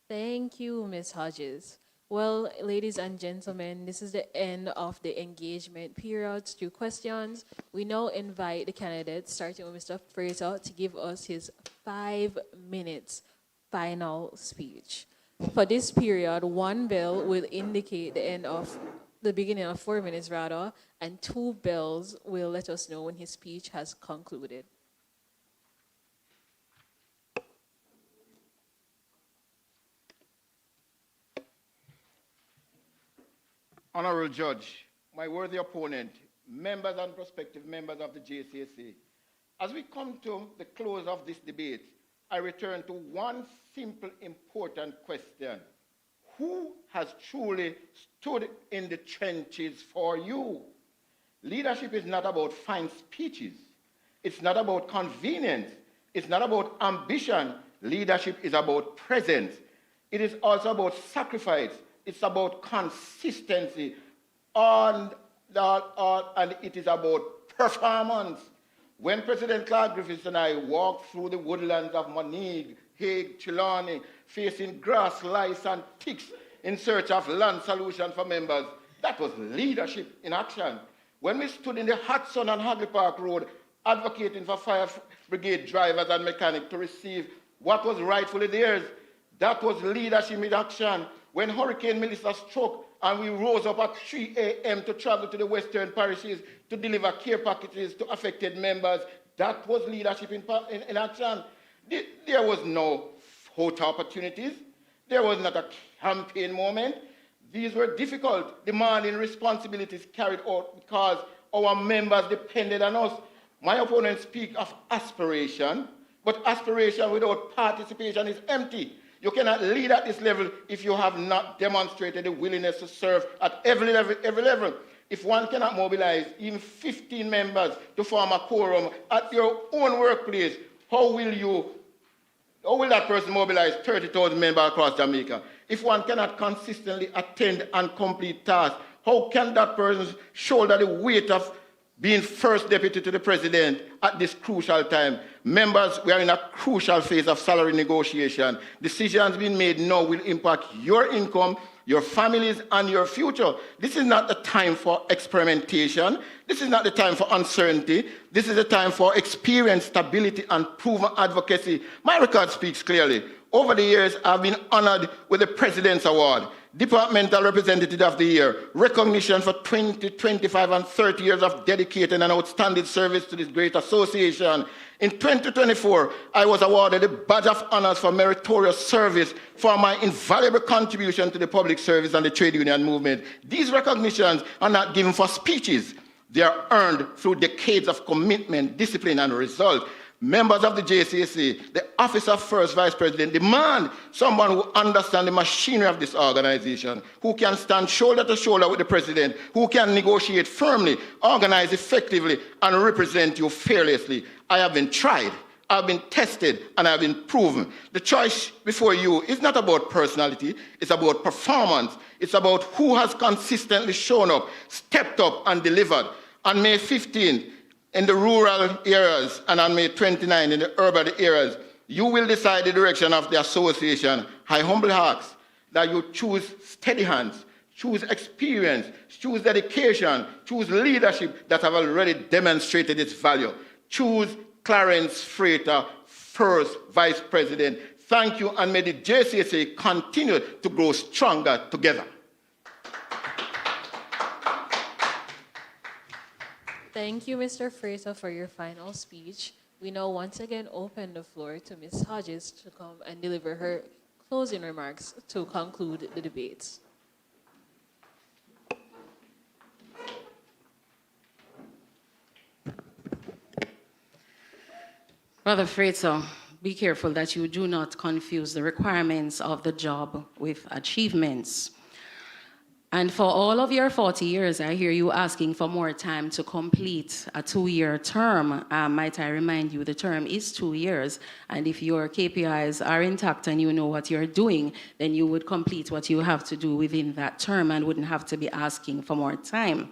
Thank you, Ms. Hodges. Well, ladies and gentlemen, this is the end of the engagement periods through questions. We now invite the candidates, starting with Mr. Fraser, to give us his 5 minutes final speech. For this period, one bell will indicate the beginning of 4 minutes rather, and 2 bells will let us know when his speech has concluded. Honorable Judge, my worthy opponent, members and prospective members of the JCSA, as we come to the close of this debate, I return to one simple, important question. Who has truly stood in the trenches for you? Leadership is not about fine speeches. It's not about convenience. It's not about ambition. Leadership is about presence. It is also about sacrifice. It's about consistency, and it is about performance. When President Clark Griffiths and I walked through the woodlands of Moneague, Hague, Trelawney, facing grass, lice, and ticks in search of land solution for members, that was leadership in action. When we stood in the hot sun on Hagley Park Road advocating for fire brigade drivers and mechanics to receive what was rightfully theirs, that was leadership in action. When Hurricane Melissa struck and we rose up at 3 a.m. to travel to the western parishes to deliver care packages to affected members, that was leadership in action. There was no photo opportunities. There was not a campaign moment. These were difficult, demanding responsibilities carried out because our members depended on us. My opponents speak of aspiration, but aspiration without participation is empty. You cannot lead at this level if you have not demonstrated the willingness to serve at every level. If one cannot mobilize even 15 members to form a quorum at your own workplace, how will that person mobilize 30,000 members across Jamaica? If one cannot consistently attend and complete tasks, how can that person shoulder the weight of being first deputy to the president at this crucial time? Members, we are in a crucial phase of salary negotiation. Decisions being made now will impact your income, your families, and your future. This is not the time for experimentation. This is not the time for uncertainty. This is the time for experience, stability, and proven advocacy. My record speaks clearly. Over the years, I've been honored with the President's Award, Departmental Representative of the Year, recognition for 20, 25, and 30 years of dedicated and outstanding service to this great association. In 2024, I was awarded the Badge of Honors for meritorious service for my invaluable contribution to the public service and the trade union movement. These recognitions are not given for speeches. They are earned through decades of commitment, discipline, and result. Members of the JCSA, the Office of First Vice President, demand someone who understands the machinery of this organization, who can stand shoulder to shoulder with the president, who can negotiate firmly, organize effectively, and represent you fearlessly. I have been tried, I've been tested, and I've been proven. The choice before you is not about personality, it's about performance. It's about who has consistently shown up, stepped up, and delivered. On May 15th, in the rural areas, and on May 29 in the urban areas, you will decide the direction of the association. I humbly ask that you choose steady hands, choose experience, choose dedication, choose leadership that have already demonstrated its value. Choose Clarence Frater, first Vice President. Thank you, and may the JCSA continue to grow stronger together. Thank you, Mr. Frater, for your final speech. We now once again open the floor to Ms. Hodges to come and deliver her closing remarks to conclude the debates. Brother Frater, be careful that you do not confuse the requirements of the job with achievements. And for all of your 40 years, I hear you asking for more time to complete a 2-year term. Might I remind you, the term is 2 years. And if your KPIs are intact and you know what you're doing, then you would complete what you have to do within that term and wouldn't have to be asking for more time.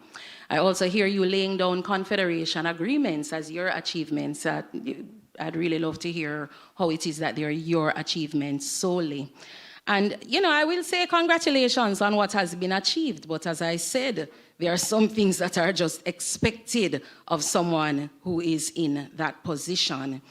I also hear you laying down confederation agreements as your achievements. I'd really love to hear how it is that they're your achievements solely. And, you know, I will say congratulations on what has been achieved. But as I said, there are some things that are just expected of someone who is in that position.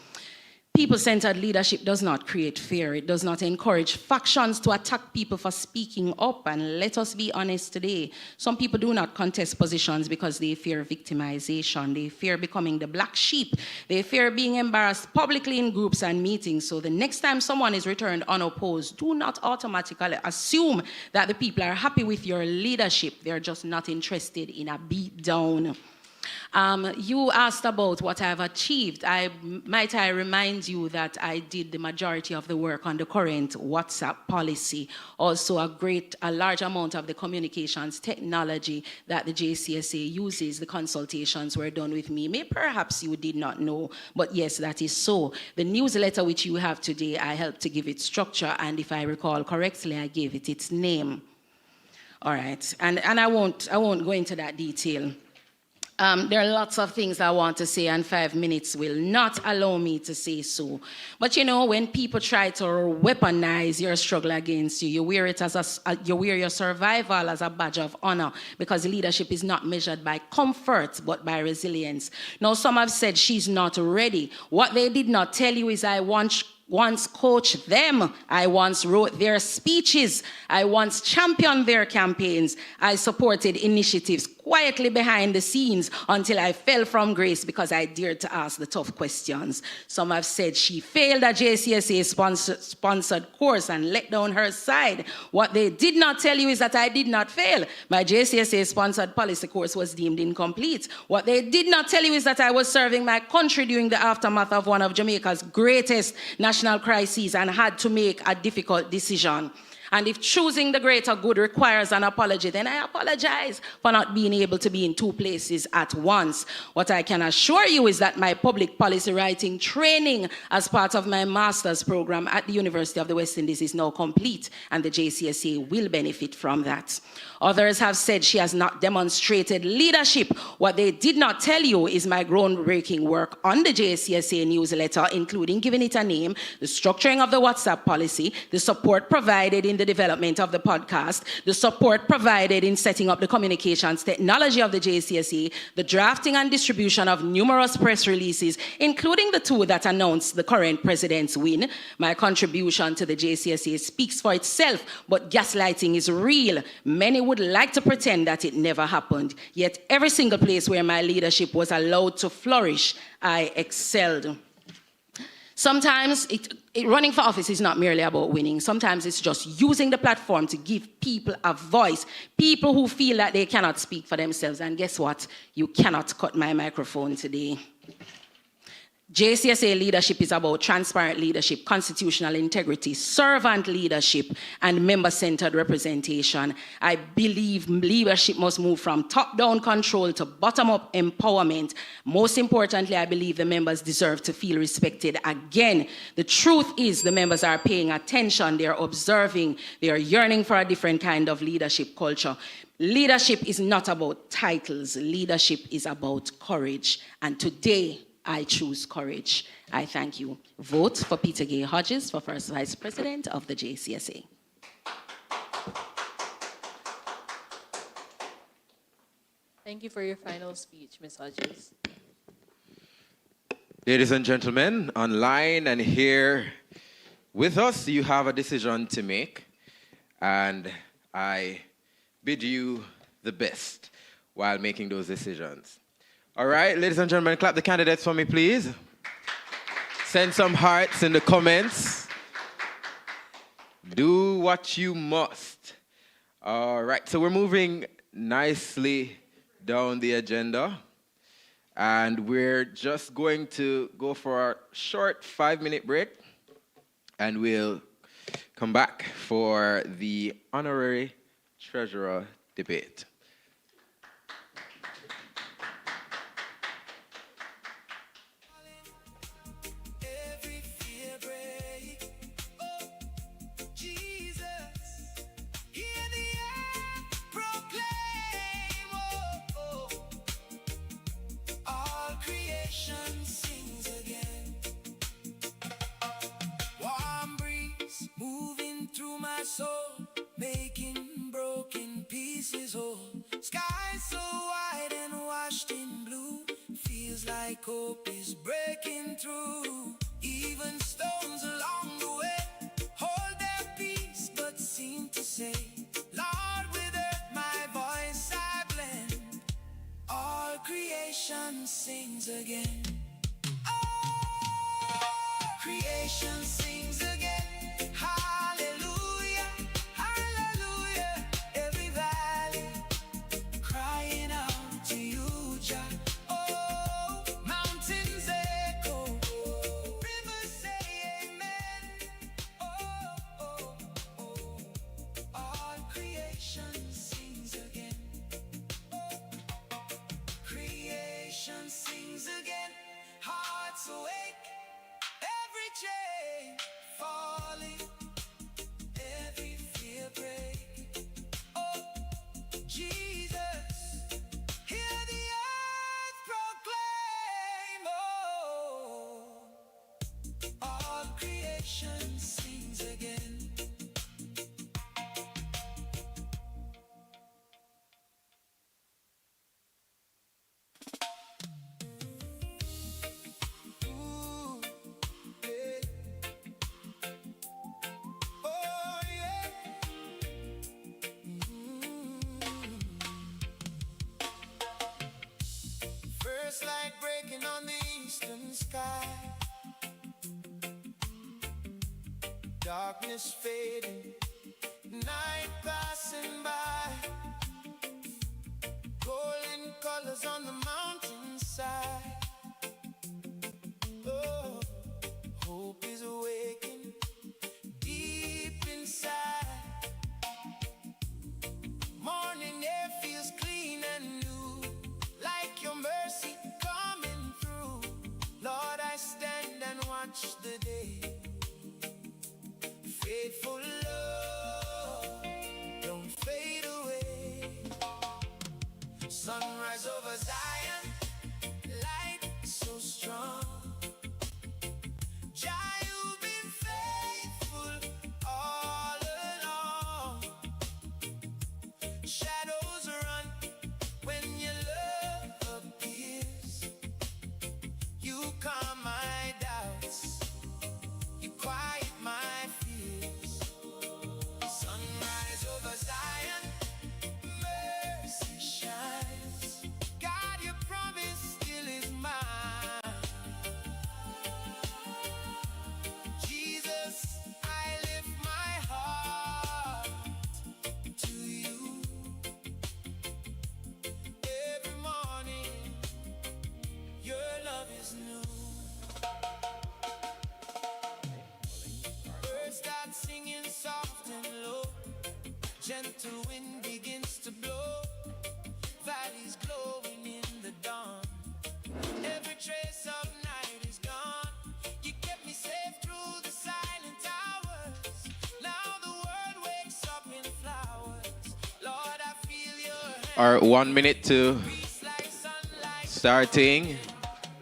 People-centered leadership does not create fear. It does not encourage factions to attack people for speaking up. And let us be honest today, some people do not contest positions because they fear victimization. They fear becoming the black sheep. They fear being embarrassed publicly in groups and meetings. So the next time someone is returned unopposed, do not automatically assume that the people are happy with your leadership. They're just not interested in a beat down. You asked about what I've achieved. Might I remind you that I did the majority of the work on the current WhatsApp policy. Also a large amount of the communications technology that the JCSA uses, the consultations were done with me. Perhaps you did not know, but yes, that is so. The newsletter which you have today, I helped to give it structure, and if I recall correctly, I gave it its name. All right, and I won't go into that detail. There are lots of things I want to say, and 5 minutes will not allow me to say so. But you know, when people try to weaponize your struggle against you, you wear it as you wear your survival as a badge of honor, because leadership is not measured by comfort, but by resilience. Now, some have said she's not ready. What they did not tell you is I once coached them. I once wrote their speeches. I once championed their campaigns. I supported initiatives quietly behind the scenes until I fell from grace because I dared to ask the tough questions. Some have said she failed a JCSA sponsored course and let down her side. What they did not tell you is that I did not fail. My JCSA sponsored policy course was deemed incomplete. What they did not tell you is that I was serving my country during the aftermath of one of Jamaica's greatest national crises and had to make a difficult decision. And if choosing the greater good requires an apology, then I apologize for not being able to be in two places at once. What I can assure you is that my public policy writing training as part of my master's program at the University of the West Indies is now complete, and the JCSA will benefit from that. Others have said she has not demonstrated leadership. What they did not tell you is my groundbreaking work on the JCSA newsletter, including giving it a name, the structuring of the WhatsApp policy, the support provided in the development of the podcast, the support provided in setting up the communications technology of the JCSA, the drafting and distribution of numerous press releases, including the two that announced the current president's win. My contribution to the JCSA speaks for itself, but gaslighting is real. Many would like to pretend that it never happened, yet every single place where my leadership was allowed to flourish, I excelled. Sometimes running for office is not merely about winning. Sometimes it's just using the platform to give people a voice, people who feel that they cannot speak for themselves. And guess what? You cannot cut my microphone today. JCSA leadership is about transparent leadership, constitutional integrity, servant leadership, and member-centered representation. I believe leadership must move from top-down control to bottom-up empowerment. Most importantly, I believe the members deserve to feel respected. Again, the truth is the members are paying attention, they're observing, they're yearning for a different kind of leadership culture. Leadership is not about titles. Leadership is about courage. And today, I choose courage. I thank you. Vote for Peter Gay Hodges for first vice president of the JCSA. Thank you for your final speech, Ms. Hodges. Ladies and gentlemen, online and here with us, you have a decision to make, and I bid you the best while making those decisions. All right, ladies and gentlemen, clap the candidates for me, please. Send some hearts in the comments. Do what you must. All right, so we're moving nicely down the agenda. And we're just going to go for a short 5-minute break. And we'll come back for the honorary treasurer debate. Soul, making broken pieces whole. Sky so wide and washed in blue, feels like hope is breaking through. Even stones along the way hold their peace but seem to say, Lord, with earth my voice I blend. All creation sings again. Oh, creation sings again. Sings again, hearts awake, every chain darkness fading, night passing by, golden colors on the mountainside. Oh, hope is awakening deep inside. Morning air feels clean and new, like your mercy coming through. Lord, I stand and watch the day. Faithful love don't fade away. Sunrise over Zion, light so strong. Jah, you've been faithful all along. Shadows run when your love appears. You calm my doubts, you quiet my fears. Sunrise over Zion, mercy shines. God, your promise still is mine. Jesus, I lift my heart to you. Every morning, your love is new. Birds start singing soft and low. Gentle wind begins to blow. Valleys glowing in the dawn. Every trace of night is gone. You kept me safe through the silent hours. Now the world wakes up in flowers. Lord, I feel your hand. All right, 1 minute to Like sunlight, starting.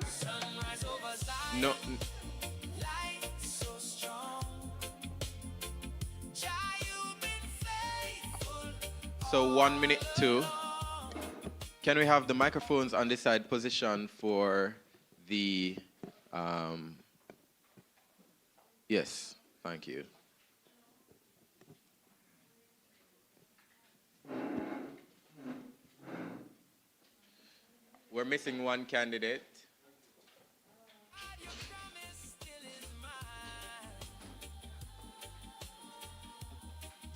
sunrise over Zion. No, Light so strong. Jah, you've been faithful. so 1 minute to. Can we have the microphones on this side position for the, yes, thank you. We're missing one candidate. Your promise still is mine.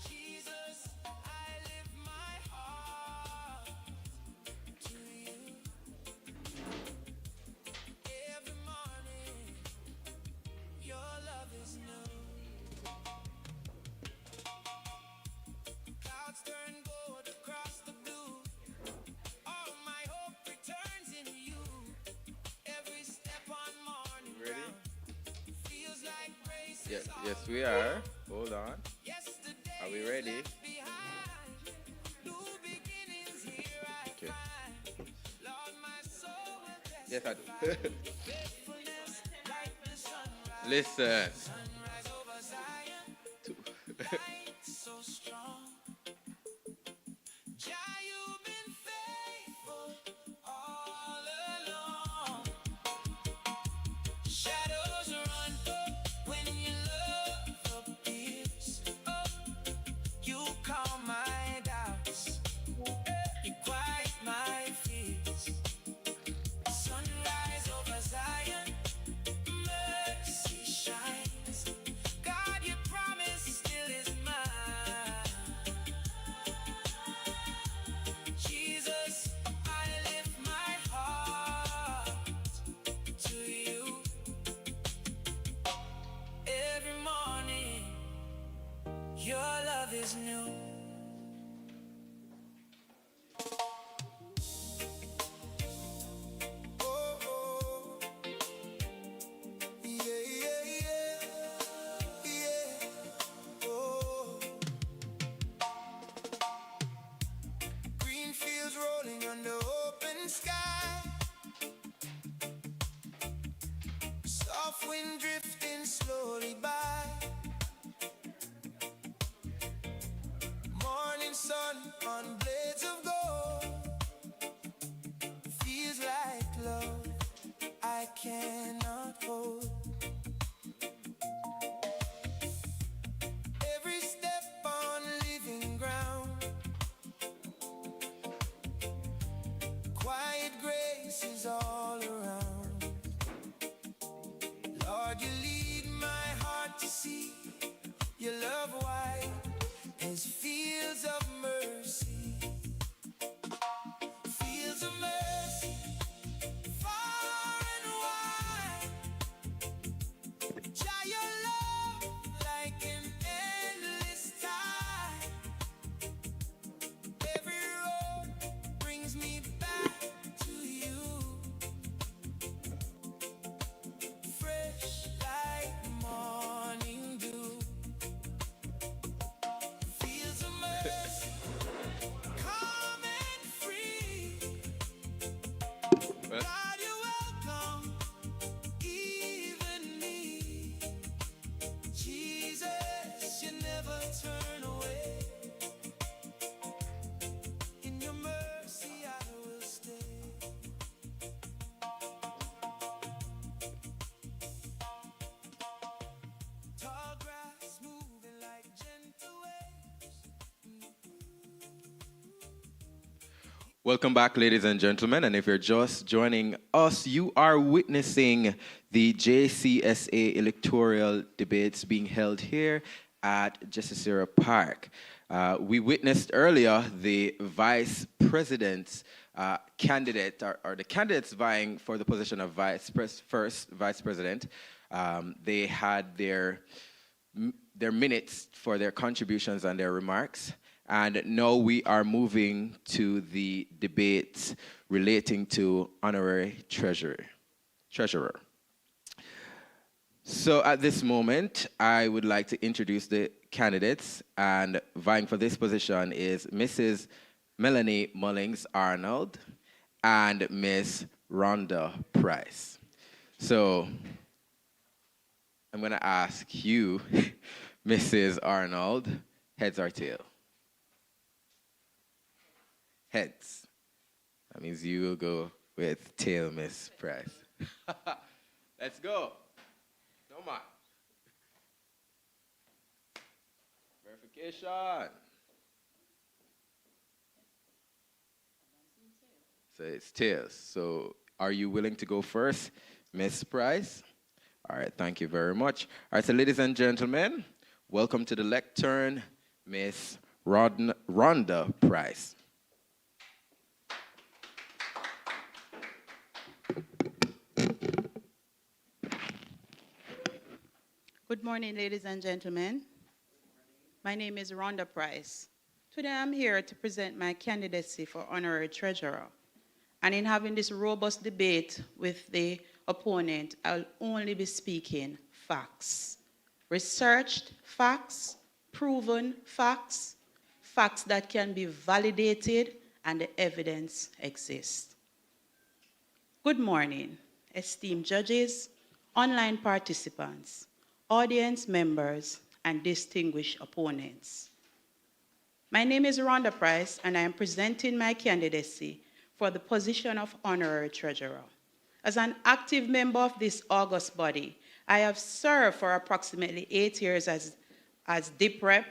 Jesus, I lift my heart to you. Every morning, your love is new. Clouds turn gold across the blue. All my hope returns in you. Every step on morning Ready? ground feels like grace Yes, is all yes, we are. Hold on. yesterday. Are we ready? Left behind. New beginnings here I Okay. find. Lord, my soul will testify. Yes, I do. Faithfulness like the sunrise. Listen. Sunrise over Zion. Light so strong. Jah, you've been faithful all along. Shadows run when your love appears. Oh, you calm my doubts, you quiet my fears. Sunrise over Zion, mercy shines. God, your promise still is mine. Jesus, I lift my heart to you. Every morning, your love is new. Oh, oh. Yeah, yeah, yeah. Yeah. Oh. Green fields rolling under open sky. Soft wind drifting slowly by. Morning sun on blades of gold. Feels like love I cannot hold. Every step on living ground. Quiet grace is all around. Lord, you lead my heart to see your love white as fields of mercy, fields of mercy, far and wide. Shine your love like an endless tide. Every road brings me back to you, fresh like morning dew. Fields of mercy, calm and free. God, you're welcome, even me. Jesus, you never turn away. In your mercy, I will stay. Tall grass moving like gentle waves. Welcome back, ladies and gentlemen. And if you're just joining us, you are witnessing the JCSA electoral debates being held here at JCSA Park. We witnessed earlier the vice president's candidate, or the candidates vying for the position of first vice president. They had their minutes for their contributions and their remarks. And now we are moving to the debates relating to honorary treasurer. So at this moment, I would like to introduce the candidates, and vying for this position is Mrs. Melanie Mullings Arnold and Miss Rhonda Price. So I'm going to ask you, Mrs. Arnold, heads or tails? Heads. That means you will go with tail, Miss Price. Let's go. No more. Verification. So it's tails. So are you willing to go first, Miss Price? All right, thank you very much. All right, so ladies and gentlemen, welcome to the lectern, Miss Rhonda Price. Good morning, ladies and gentlemen. My name is Rhonda Price. Today I'm here to present my candidacy for honorary treasurer. And in having this robust debate with the opponent, I'll only be speaking facts. Researched facts, proven facts, facts that can be validated, and the evidence exists. Good morning, esteemed judges, online participants, audience members, and distinguished opponents. My name is Rhonda Price, and I am presenting my candidacy for the position of honorary treasurer. As an active member of this august body, I have served for approximately 8 years as DIP rep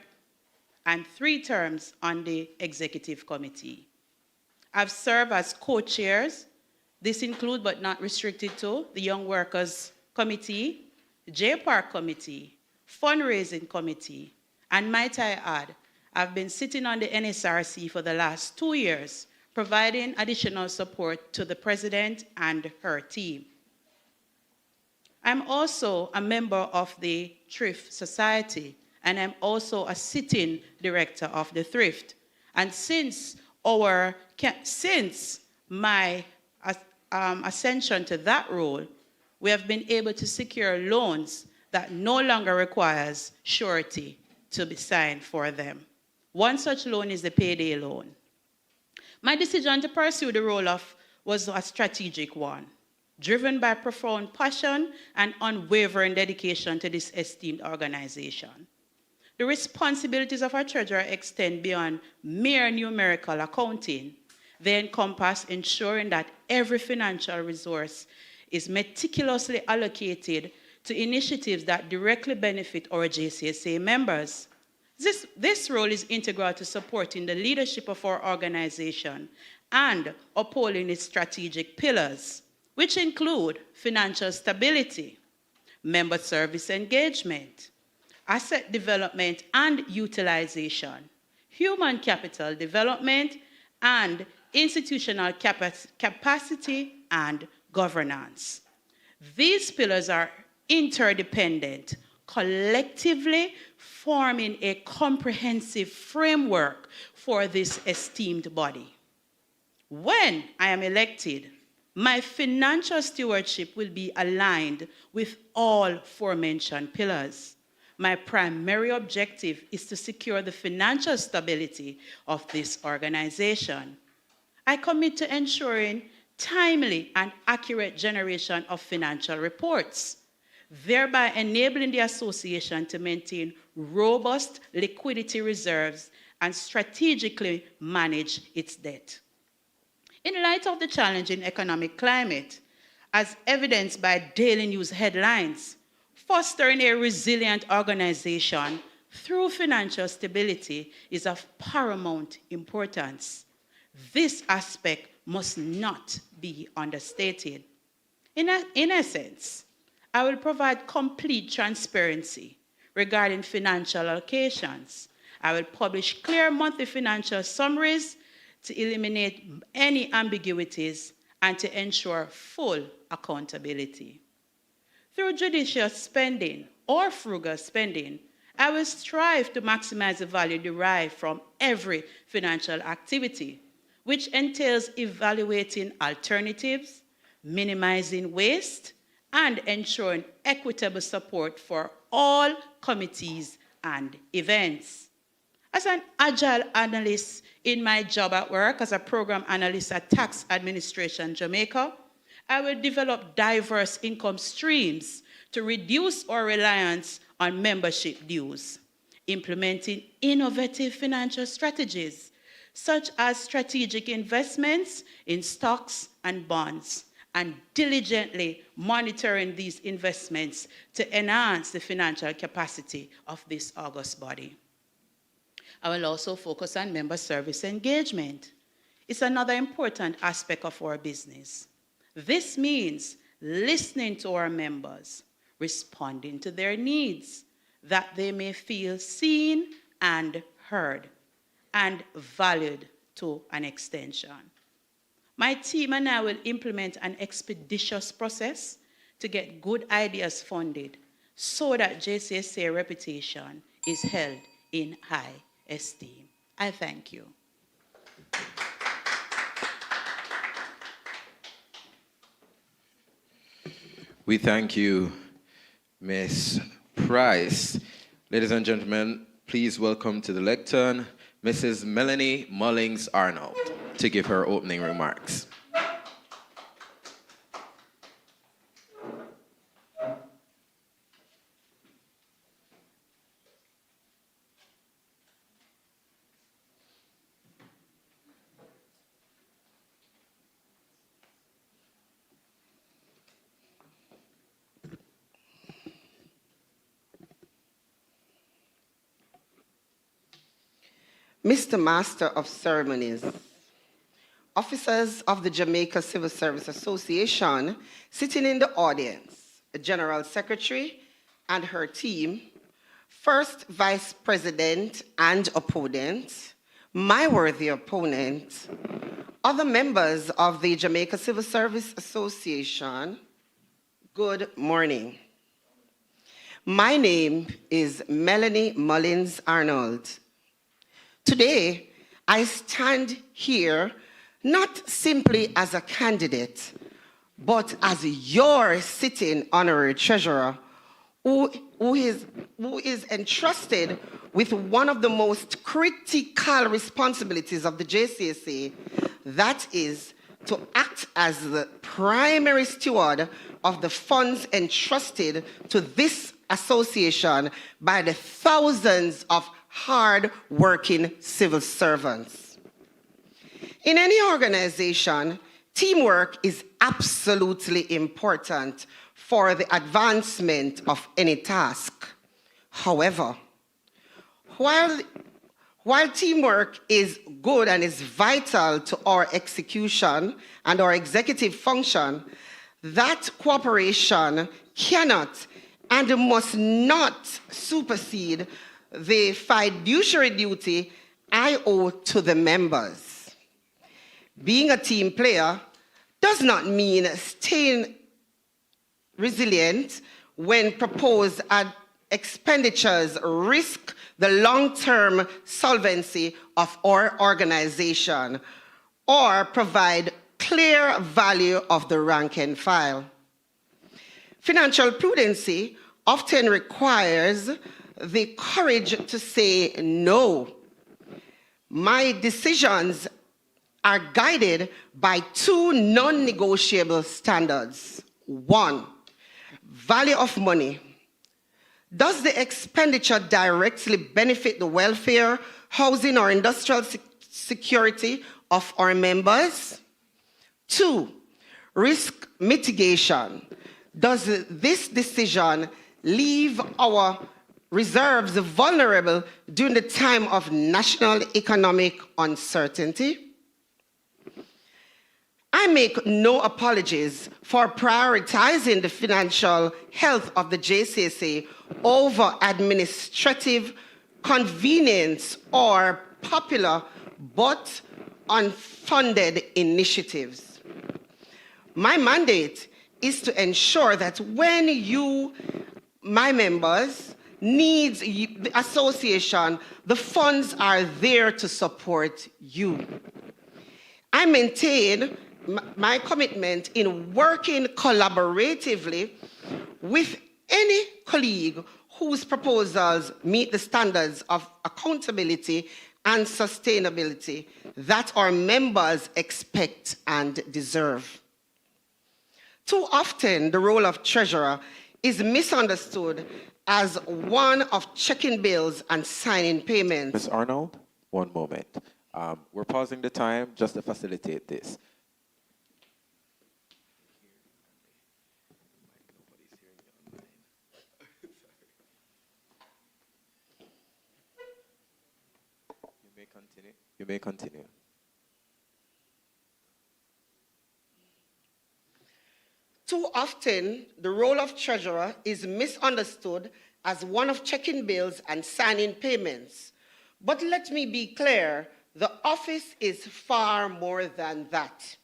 and 3 terms on the executive committee. I've served as co-chairs. This includes, but not restricted to, the Young Workers Committee, J-Park Committee, Fundraising Committee, and might I add, I've been sitting on the NSRC for the last 2 years, providing additional support to the president and her team. I'm also a member of the Thrift Society, and I'm also a sitting director of the Thrift. And since my ascension to that role, we have been able to secure loans that no longer requires surety to be signed for them. One such loan is the payday loan. My decision to pursue the role was a strategic one, driven by profound passion and unwavering dedication to this esteemed organization. The responsibilities of our treasurer extend beyond mere numerical accounting. They encompass ensuring that every financial resource is meticulously allocated to initiatives that directly benefit our JCSA members. This role is integral to supporting the leadership of our organization and upholding its strategic pillars, which include financial stability, member service engagement, asset development and utilization, human capital development, and institutional capacity and governance. These pillars are interdependent, collectively forming a comprehensive framework for this esteemed body. When I am elected, my financial stewardship will be aligned with all aforementioned pillars. My primary objective is to secure the financial stability of this organization. I commit to ensuring timely and accurate generation of financial reports, thereby enabling the association to maintain robust liquidity reserves and strategically manage its debt. In light of the challenging economic climate, as evidenced by daily news headlines, fostering a resilient organization through financial stability is of paramount importance. This aspect must not be understated. In essence, I will provide complete transparency regarding financial allocations. I will publish clear monthly financial summaries to eliminate any ambiguities and to ensure full accountability. Through judicious spending or frugal spending, I will strive to maximize the value derived from every financial activity, which entails evaluating alternatives, minimizing waste, and ensuring equitable support for all committees and events. As an agile analyst in my job at work as a program analyst at Tax Administration Jamaica, I will develop diverse income streams to reduce our reliance on membership dues, implementing innovative financial strategies, such as strategic investments in stocks and bonds, and diligently monitoring these investments to enhance the financial capacity of this august body. I will also focus on member service engagement. It's another important aspect of our business. This means listening to our members, responding to their needs, that they may feel seen and heard, and valued to an extension. My team and I will implement an expeditious process to get good ideas funded so that JCSA reputation is held in high esteem. I thank you. We thank you, Ms. Price. Ladies and gentlemen, please welcome to the lectern Mrs. Melanie Mullings Arnold to give her opening remarks. Mr. Master of Ceremonies, officers of the Jamaica Civil Service Association sitting in the audience, the General Secretary and her team, First Vice President and opponent, my worthy opponent, other members of the Jamaica Civil Service Association, good morning. My name is Melanie Mullings Arnold. Today, I stand here not simply as a candidate, but as your sitting honorary treasurer who is entrusted with one of the most critical responsibilities of the JCSA, that is to act as the primary steward of the funds entrusted to this association by the thousands of hard-working civil servants. In any organization, teamwork is absolutely important for the advancement of any task. However, while teamwork is good and is vital to our execution and our executive function, that cooperation cannot and must not supersede the fiduciary duty I owe to the members. Being a team player does not mean staying resilient when proposed expenditures risk the long-term solvency of our organization or provide clear value of the rank and file. Financial prudency often requires the courage to say no. My decisions are guided by two non-negotiable standards. One, value of money. Does the expenditure directly benefit the welfare, housing, or industrial security of our members? Two, risk mitigation. Does this decision leave our reserves vulnerable during the time of national economic uncertainty? I make no apologies for prioritizing the financial health of the JCSA over administrative convenience or popular but unfunded initiatives. My mandate is to ensure that when you, my members, needs the association, the funds are there to support you. I maintain my commitment in working collaboratively with any colleague whose proposals meet the standards of accountability and sustainability that our members expect and deserve. Too often, the role of treasurer is misunderstood as one of checking bills and signing payments. Ms. Arnold, one moment. We're pausing the time just to facilitate this. You may continue. Too often, the role of treasurer is misunderstood as one of checking bills and signing payments. But let me be clear, the office is far more than that.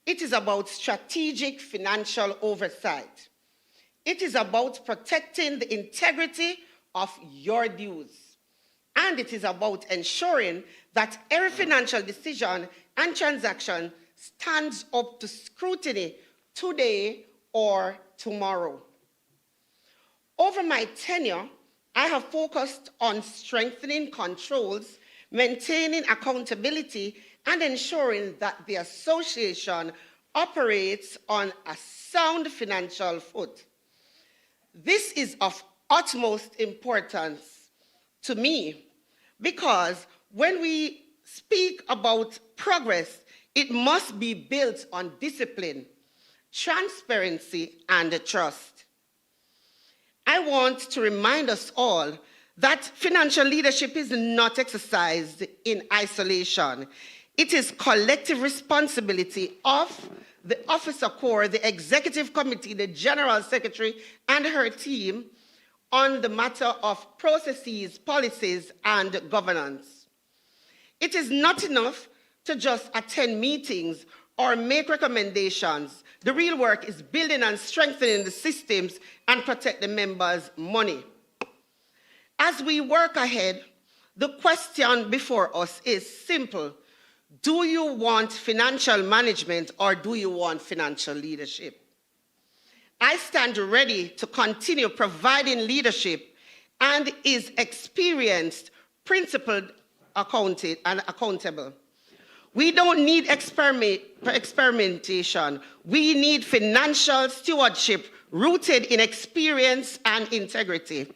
It is about strategic financial oversight. It is about protecting the integrity of your dues. And it is about ensuring that every financial decision and transaction stands up to scrutiny today or tomorrow. Over my tenure, I have focused on strengthening controls, maintaining accountability, and ensuring that the association operates on a sound financial foot. This is of utmost importance to me because when we speak about progress, it must be built on discipline, transparency, and trust. I want to remind us all that financial leadership is not exercised in isolation. It is collective responsibility of the officer corps, the executive committee, the general secretary, and her team on the matter of processes, policies, and governance. It is not enough to just attend meetings or make recommendations. The real work is building and strengthening the systems and protect the members' money. As we work ahead, the question before us is simple. Do you want financial management or do you want financial leadership? I stand ready to continue providing leadership and is experienced, principled, and accountable. We don't need experimentation. We need financial stewardship rooted in experience and integrity.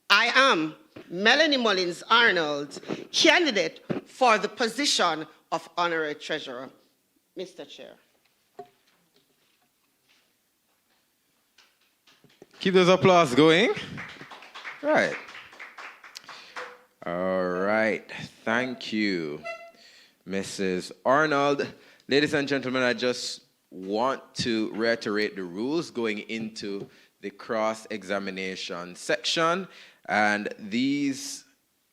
I am Melanie Mullins Arnold, candidate for the position of Honorary Treasurer. Mr. Chair. Keep those applause going. Right. All right. Thank you, Mrs. Arnold. Ladies and gentlemen, I just want to reiterate the rules going into the cross-examination section. And these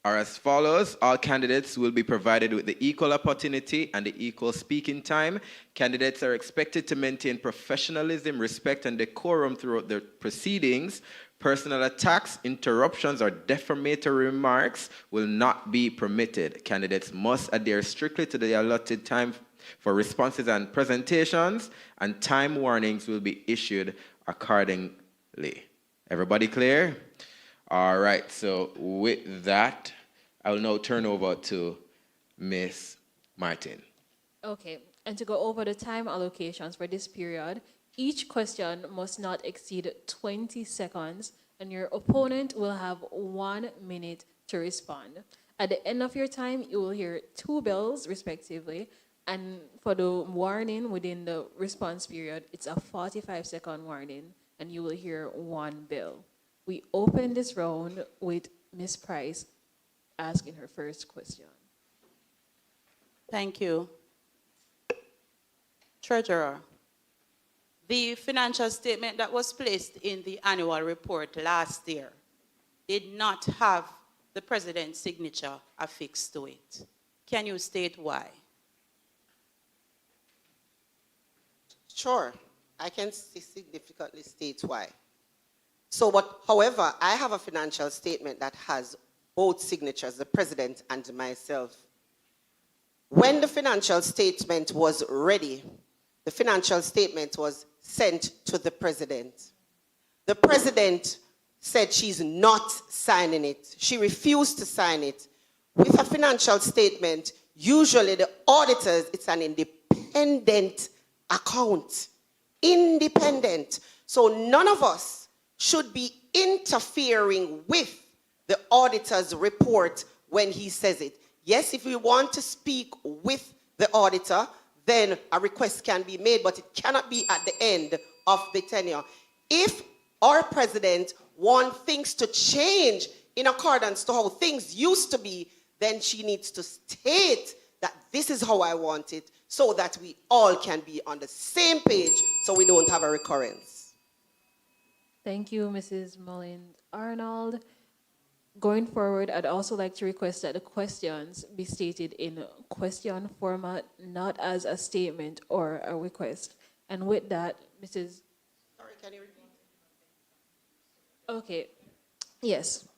are as follows. All candidates will be provided with the equal opportunity and the equal speaking time. Candidates are expected to maintain professionalism, respect, and decorum throughout their proceedings. Personal attacks, interruptions, or defamatory remarks will not be permitted. Candidates must adhere strictly to the allotted time for responses and presentations, and time warnings will be issued accordingly. Everybody clear? All right, so with that, I will now turn over to Ms. Martin. Okay, and to go over the time allocations for this period, each question must not exceed 20 seconds, and your opponent will have 1 minute to respond. At the end of your time, you will hear 2 bells, respectively, and for the warning within the response period, it's a 45-second warning, and you will hear 1 bell. We open this round with Ms. Price asking her first question. Thank you. Treasurer, the financial statement that was placed in the annual report last year did not have the president's signature affixed to it. Can you state why? Sure, I can significantly state why. So, however, I have a financial statement that has both signatures, the president and myself. When the financial statement was ready, the financial statement was sent to the president. The president said she's not signing it. She refused to sign it. With a financial statement, usually the auditors, it's an independent account. Independent. So none of us should be interfering with the auditor's report when he says it. Yes, if we want to speak with the auditor, then a request can be made, but it cannot be at the end of the tenure. If our president wants things to change in accordance to how things used to be, then she needs to state that this is how I want it, so that we all can be on the same page so we don't have a recurrence. Thank you, Mrs. Mullins-Arnold. Going forward, I'd also like to request that the questions be stated in question format, not as a statement or a request. And with that, Mrs. Sorry, can you repeat? Okay, yes.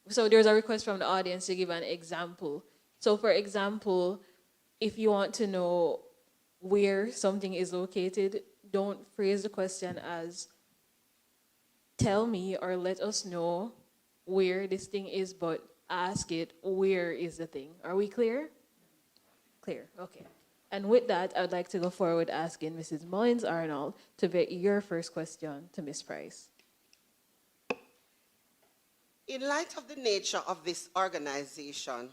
So there's a request from the audience to give an example. So for example, if you want to know where something is located, don't phrase the question as tell me or let us know where this thing is, but ask it, where is the thing? Are we clear? Clear, okay. And with that, I'd like to go forward asking Mrs. Mullins-Arnold to bet your first question to Ms. Price. In light of the nature of this organization,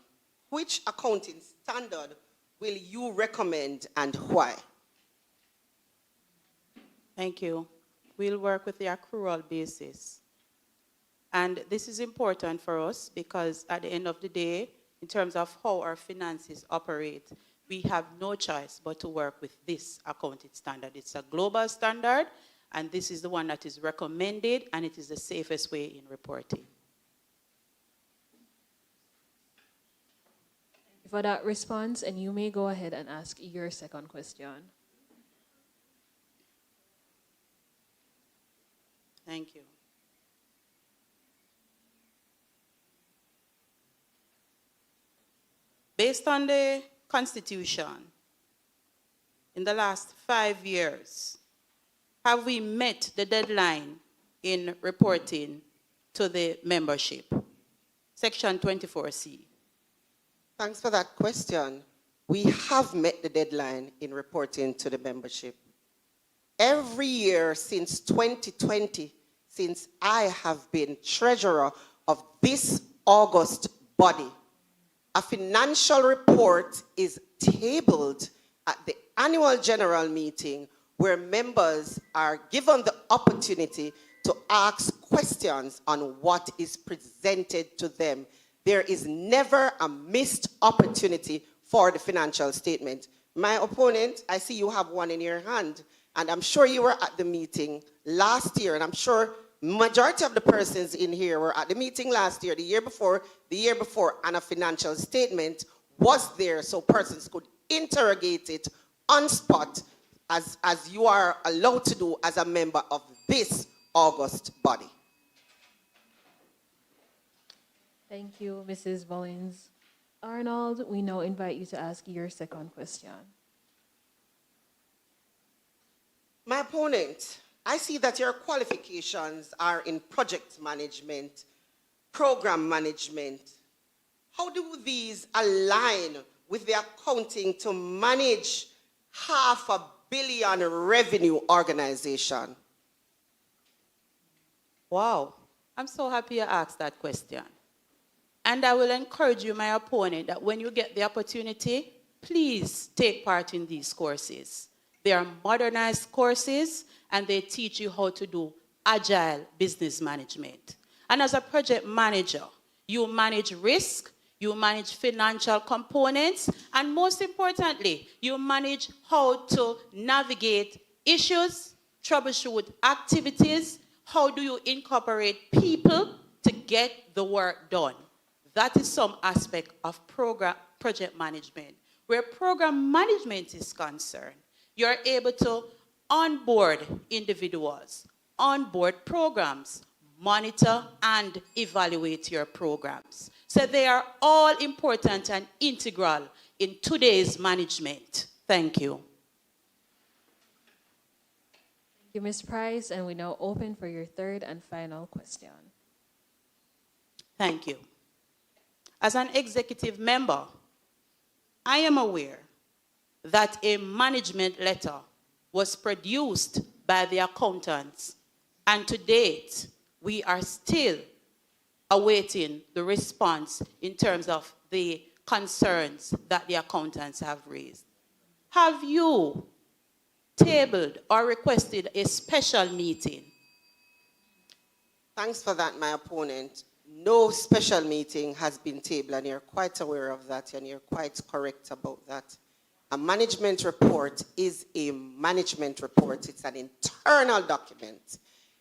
which accounting standard will you recommend and why? Thank you. We'll work with the accrual basis. And this is important for us because at the end of the day, in terms of how our finances operate, we have no choice but to work with this accounting standard. It's a global standard, and this is the one that is recommended, and it is the safest way in reporting. For that response, and you may go ahead and ask your second question. Thank you. Based on the Constitution, in the last 5 years, have we met the deadline in reporting to the membership? Section 24C. Thanks for that question. We have met the deadline in reporting to the membership. Every year since 2020, since I have been treasurer of this august body, a financial report is tabled at the annual general meeting where members are given the opportunity to ask questions on what is presented to them. There is never a missed opportunity for the financial statement. My opponent, I see you have one in your hand, and I'm sure you were at the meeting last year, and I'm sure majority of the persons in here were at the meeting last year, the year before, and a financial statement was there so persons could interrogate it on spot as you are allowed to do as a member of this august body. Thank you, Mrs. Mullins. Arnold, we now invite you to ask your second question. My opponent, I see that your qualifications are in project management, program management. How do these align with the accounting to manage $500 million revenue organization? Wow, I'm so happy you asked that question. And I will encourage you, my opponent, that when you get the opportunity, please take part in these courses. They are modernized courses, and they teach you how to do agile business management. And as a project manager, you manage risk, you manage financial components, and most importantly, you manage how to navigate issues, troubleshoot activities, how do you incorporate people to get the work done. That is some aspect of project management. Where program management is concerned, you're able to onboard individuals, onboard programs, monitor and evaluate your programs. So they are all important and integral in today's management. Thank you. Thank you, Ms. Price, and we now open for your third and final question. Thank you. As an executive member, I am aware that a management letter was produced by the accountants, and to date, we are still awaiting the response in terms of the concerns that the accountants have raised. Have you tabled or requested a special meeting? Thanks for that, my opponent. No special meeting has been tabled, and you're quite aware of that, and you're quite correct about that. A management report is a management report. It's an internal document.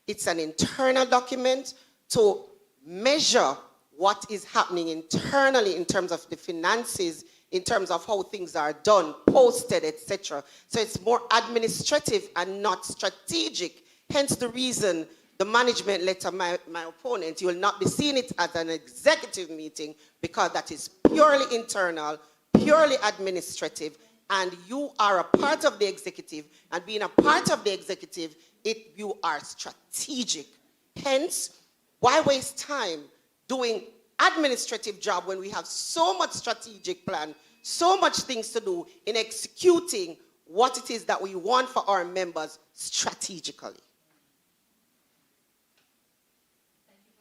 It's an internal document to measure what is happening internally in terms of the finances, in terms of how things are done, posted, etc. So it's more administrative and not strategic. Hence the reason the management letter, my opponent, you will not be seeing it as an executive meeting because that is purely internal, purely administrative, and you are a part of the executive, and being a part of the executive, you are strategic. Hence, why waste time doing administrative job when we have so much strategic plan, so much things to do in executing what it is that we want for our members strategically.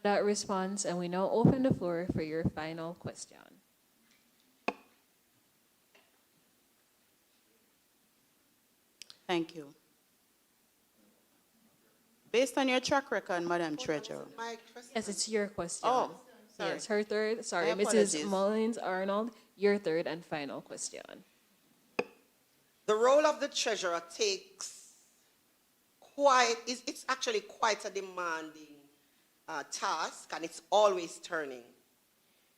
That response, and we now open the floor for your final question. Thank you. Based on your track record, Madam Treasurer. Yes, it's your question. Oh, sorry. Yes, her third. Sorry, My apologies. Mrs. Mullins-Arnold, your third and final question. The role of the treasurer takes it's actually quite a demanding task, and it's always turning.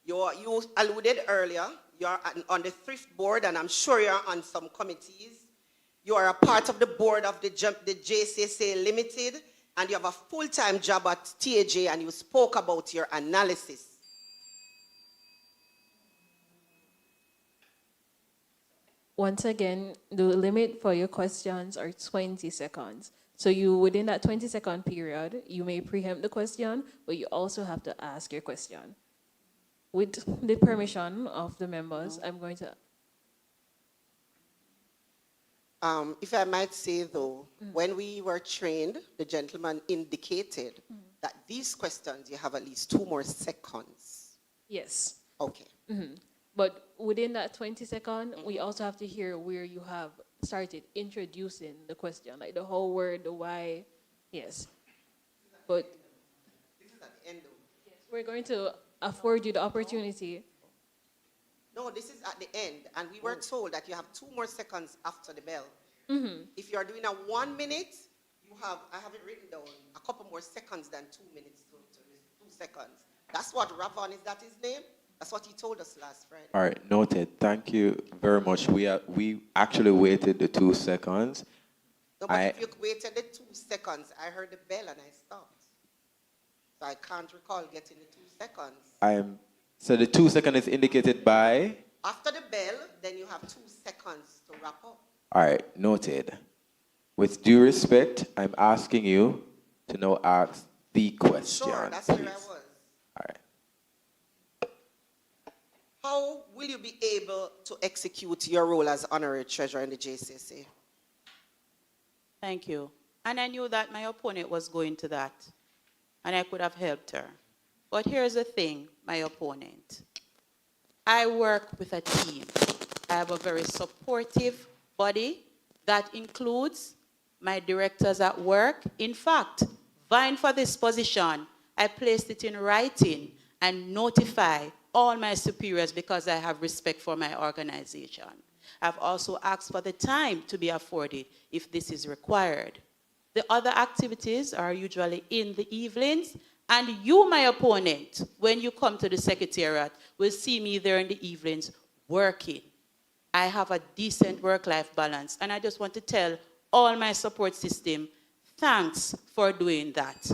You alluded earlier, you're on the thrift board, and I'm sure you're on some committees. You are a part of the board of the JCSA Limited, and you have a full-time job at TAJ, and you spoke about your analysis. Once again, the limit for your questions are 20 seconds. So within that 20-second period, you may preempt the question, but you also have to ask your question. With the permission of the members, I'm going to... If I might say, though, when we were trained, the gentleman indicated that these questions, you have at least 2 more seconds. Yes. Okay. But within that 20 seconds, we also have to hear where you have started introducing the question, like the whole word, the why. Yes. But this is at the end, though. Yes, we're going to afford you the opportunity. No, this is at the end, and we were told that you have 2 more seconds after the bell. If you are doing a 1 minute, you I have it written down, a couple more seconds than 2 minutes to 2 seconds. That's what Ravon, is that his name? That's what he told us last Friday. All right, noted. Thank you very much. We actually waited the 2 seconds. No, but if you waited the 2 seconds, I heard the bell and I stopped. So I can't recall getting the 2 seconds. So the 2 seconds is indicated by? After the bell, then you have 2 seconds to wrap up. All right, noted. With due respect, I'm asking you to now ask the question. Sure, that's where I was. All right. How will you be able to execute your role as honorary treasurer in the JCSA? Thank you. And I knew that my opponent was going to that, and I could have helped her. But here's the thing, my opponent. I work with a team. I have a very supportive body that includes my directors at work. In fact, vying for this position, I placed it in writing and notify all my superiors because I have respect for my organization. I've also asked for the time to be afforded if this is required. The other activities are usually in the evenings, and you, my opponent, when you come to the secretariat, will see me there in the evenings working. I have a decent work-life balance, and I just want to tell all my support system, thanks for doing that.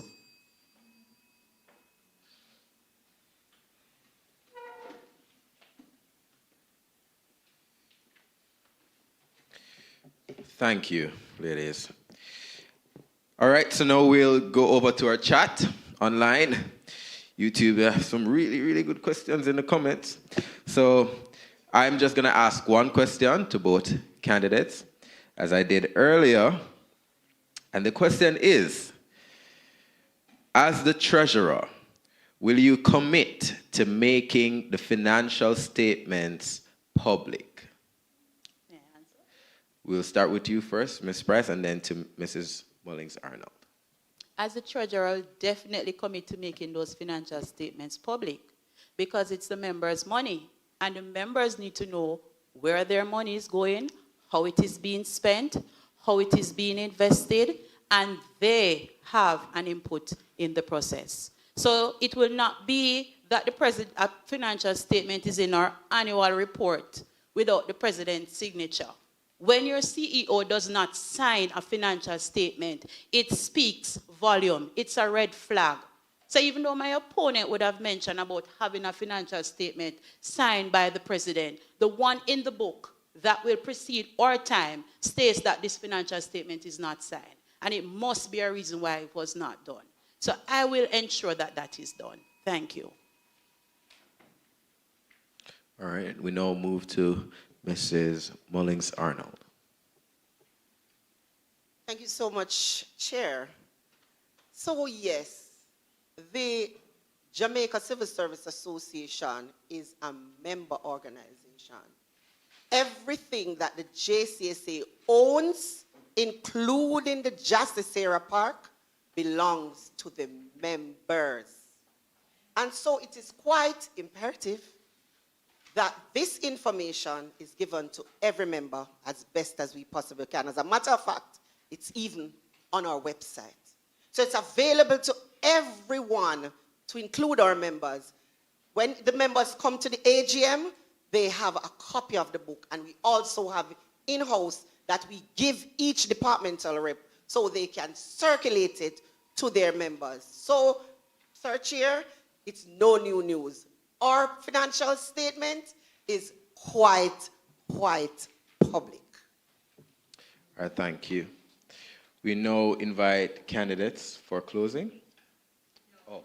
Thank you, ladies. All right, so now we'll go over to our chat online. YouTube, have some really, really good questions in the comments. So I'm just going to ask one question to both candidates, as I did earlier. And the question is, as the treasurer, will you commit to making the financial statements public? We'll start with you first, Ms. Price, and then to Mrs. Mullings-Arnold. As the treasurer, I'll definitely commit to making those financial statements public because it's the members' money. And the members need to know where their money is going, how it is being spent, how it is being invested, and they have an input in the process. So it will not be that a financial statement is in our annual report without the president's signature. When your CEO does not sign a financial statement, it speaks volume. It's a red flag. So even though my opponent would have mentioned about having a financial statement signed by the president, the one in the book that will precede our time states that this financial statement is not signed. And it must be a reason why it was not done. So I will ensure that that is done. Thank you. All right, we now move to Mrs. Mullings-Arnold. Thank you so much, Chair. So yes, the Jamaica Civil Service Association is a member organization. Everything that the JCSA owns, including the JCSA Park, belongs to the members. And so it is quite imperative that this information is given to every member as best as we possibly can. As a matter of fact, it's even on our website. So it's available to everyone, to include our members. When the members come to the AGM, they have a copy of the book, and we also have in-house that we give each departmental rep so they can circulate it to their members. So, Sir Chair, it's no new news. Our financial statement is quite public. All right, thank you. We now invite candidates for closing. Oh.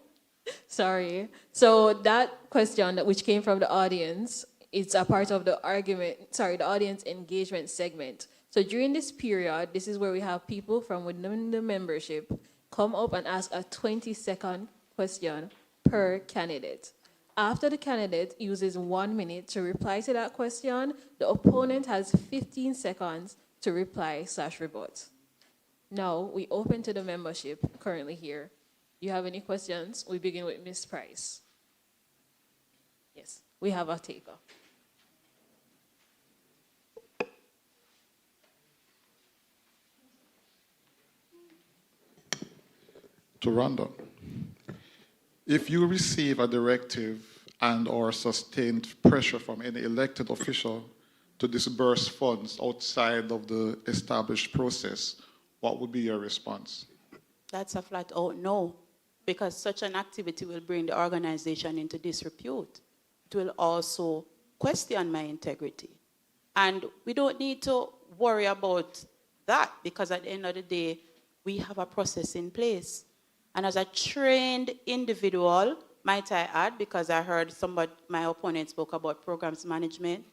Sorry. So that question which came from the audience, it's a part of the the audience engagement segment. So during this period, this is where we have people from within the membership come up and ask a 20-second question per candidate. After the candidate uses 1 minute to reply to that question, the opponent has 15 seconds to reply/rebut. Now, we open to the membership currently here. Do you have any questions? We begin with Ms. Price. Yes, we have a taker. to Rhonda. If you receive a directive and or sustained pressure from any elected official to disburse funds outside of the established process, what would be your response? That's a flat out no, because such an activity will bring the organization into disrepute. It will also question my integrity. And we don't need to worry about that, because at the end of the day, we have a process in place. And as a trained individual, might I add, because I heard my opponent spoke about programs management,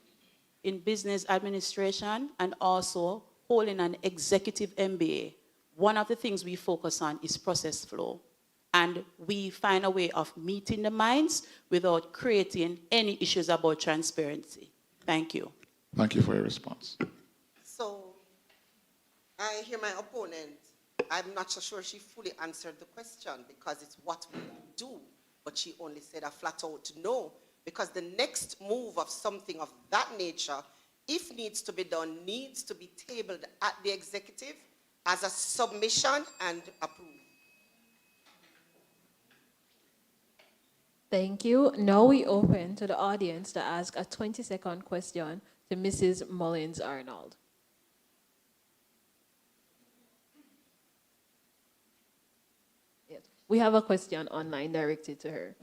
in business administration, and also holding an executive MBA, one of the things we focus on is process flow. And we find a way of meeting the minds without creating any issues about transparency. Thank you. Thank you for your response. So I hear my opponent. I'm not so sure she fully answered the question, because it's what we do, but she only said a flat out no, because the next move of something of that nature, if needs to be done, needs to be tabled at the executive as a submission and approved. Thank you. Now we open to the audience to ask a 20-second question to Mrs. Mullins-Arnold. Yes. We have a question online directed to her.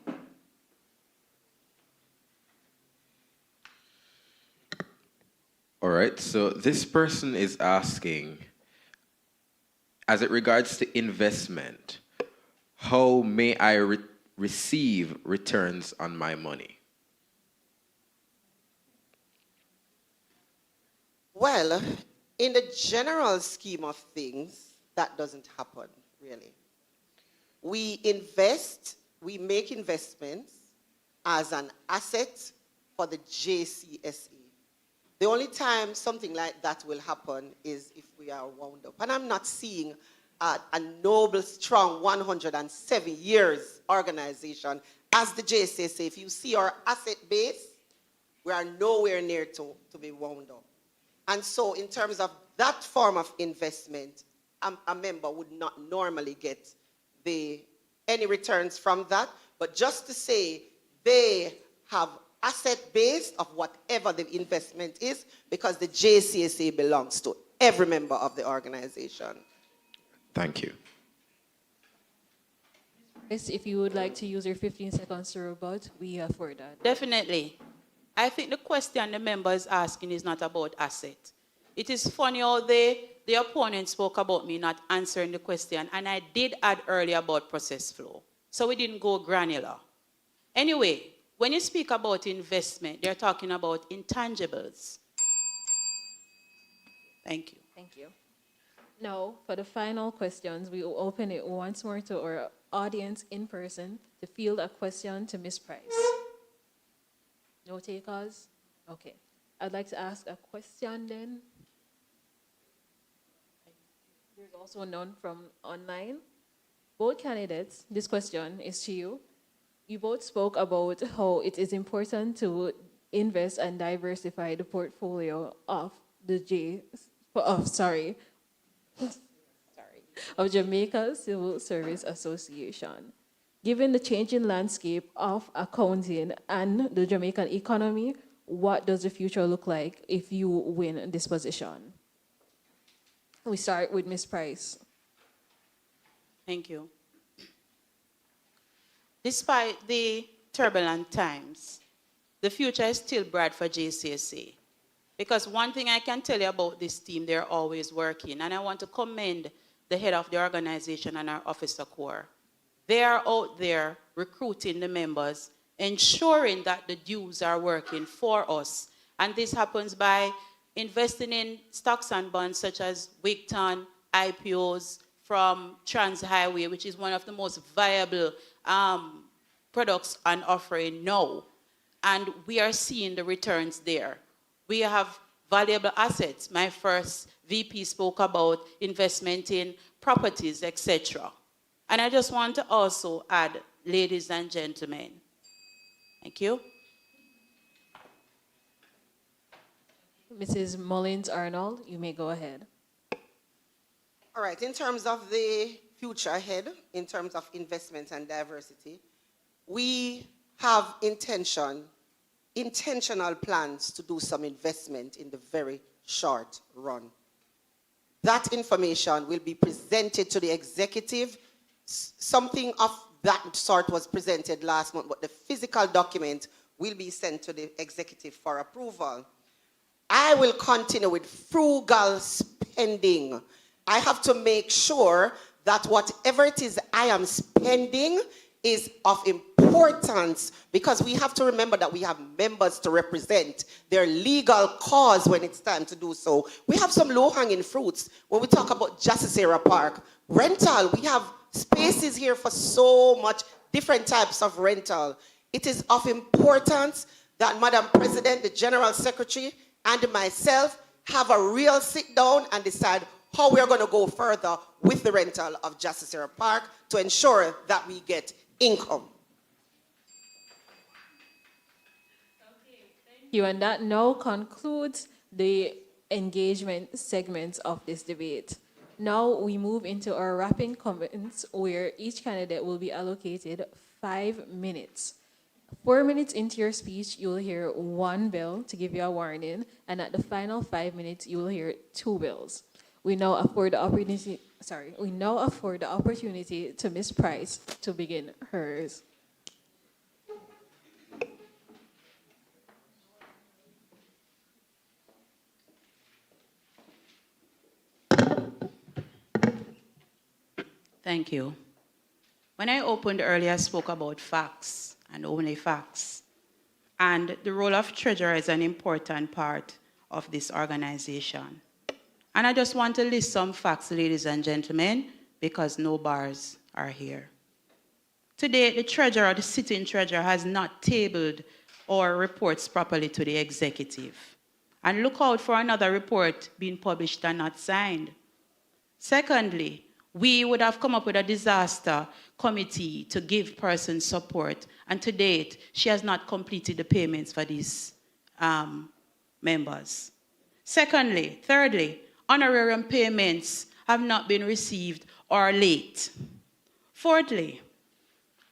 All right, so this person is asking, as it regards to investment, how may I receive returns on my money? Well, in the general scheme of things, that doesn't happen, really. We invest, we make investments as an asset for the JCSA. The only time something like that will happen is if we are wound up. And I'm not seeing a noble, strong 107 years organization as the JCSA. If you see our asset base, we are nowhere near to be wound up. And so in terms of that form of investment, a member would not normally get any returns from that. But just to say they have asset-based of whatever the investment is, because the JCSA belongs to every member of the organization. Thank you. If you would like to use your 15 seconds to rebut, we are for that. Definitely. I think the question the member is asking is not about asset. It is funny how the opponent spoke about me not answering the question, and I did add earlier about process flow. So we didn't go granular. Anyway, when you speak about investment, they're talking about intangibles. Thank you. Thank you. Now, for the final questions, we will open it once more to our audience in person to field a question to Ms. Price. No takers? Okay. I'd like to ask a question then. There's also none from online. Both candidates, this question is to you. You both spoke about how it is important to invest and diversify the portfolio of the of Jamaica Civil Service Association. Given the changing landscape of accounting and the Jamaican economy, what does the future look like if you win this position? We start with Ms. Price. Thank you. Despite the turbulent times, the future is still bright for JCSA. Because one thing I can tell you about this team, they're always working. And I want to commend the head of the organization and our officer corps. They are out there recruiting the members, ensuring that the dues are working for us. And this happens by investing in stocks and bonds such as Wigton, IPOs from Trans Highway, which is one of the most viable products on offering now. And we are seeing the returns there. We have valuable assets. My first VP spoke about investment in properties, etc. And I just want to also add, ladies and gentlemen, thank you. Mrs. Mullins-Arnold, you may go ahead. All right, in terms of the future ahead in terms of investment and diversity. We have intentional plans to do some investment in the very short run. That information will be presented to the executive. Something of that sort was presented last month, but the physical document will be sent to the executive for approval. I will continue with frugal spending. I have to make sure that whatever it is I am spending is of importance, because we have to remember that we have members to represent their legal cause when it's time to do so. We have some low-hanging fruits when we talk about JCSA Park. Rental, we have spaces here for so much different types of rental. It is of importance that Madam President, the General Secretary, and myself have a real sit down and decide how we're going to go further with the rental of JCSA Park to ensure that we get income. Thank you, and that now concludes the engagement segments of this debate. Now we move into our wrapping comments, where each candidate will be allocated 5 minutes. 4 minutes into your speech, you will hear one bell to give you a warning, and at the final 5 minutes, you will hear 2 bells. We now afford the opportunity to Ms. Price to begin hers. Thank you. When I opened earlier, I spoke about facts and only facts. And the role of treasurer is an important part of this organization. And I just want to list some facts, ladies and gentlemen, because no bars are here. Today, the treasurer, the sitting treasurer, has not tabled or reports properly to the executive. And look out for another report being published and not signed. Secondly, we would have come up with a disaster committee to give persons support. And to date, she has not completed the payments for these members. Thirdly, honorarium payments have not been received or late. Fourthly,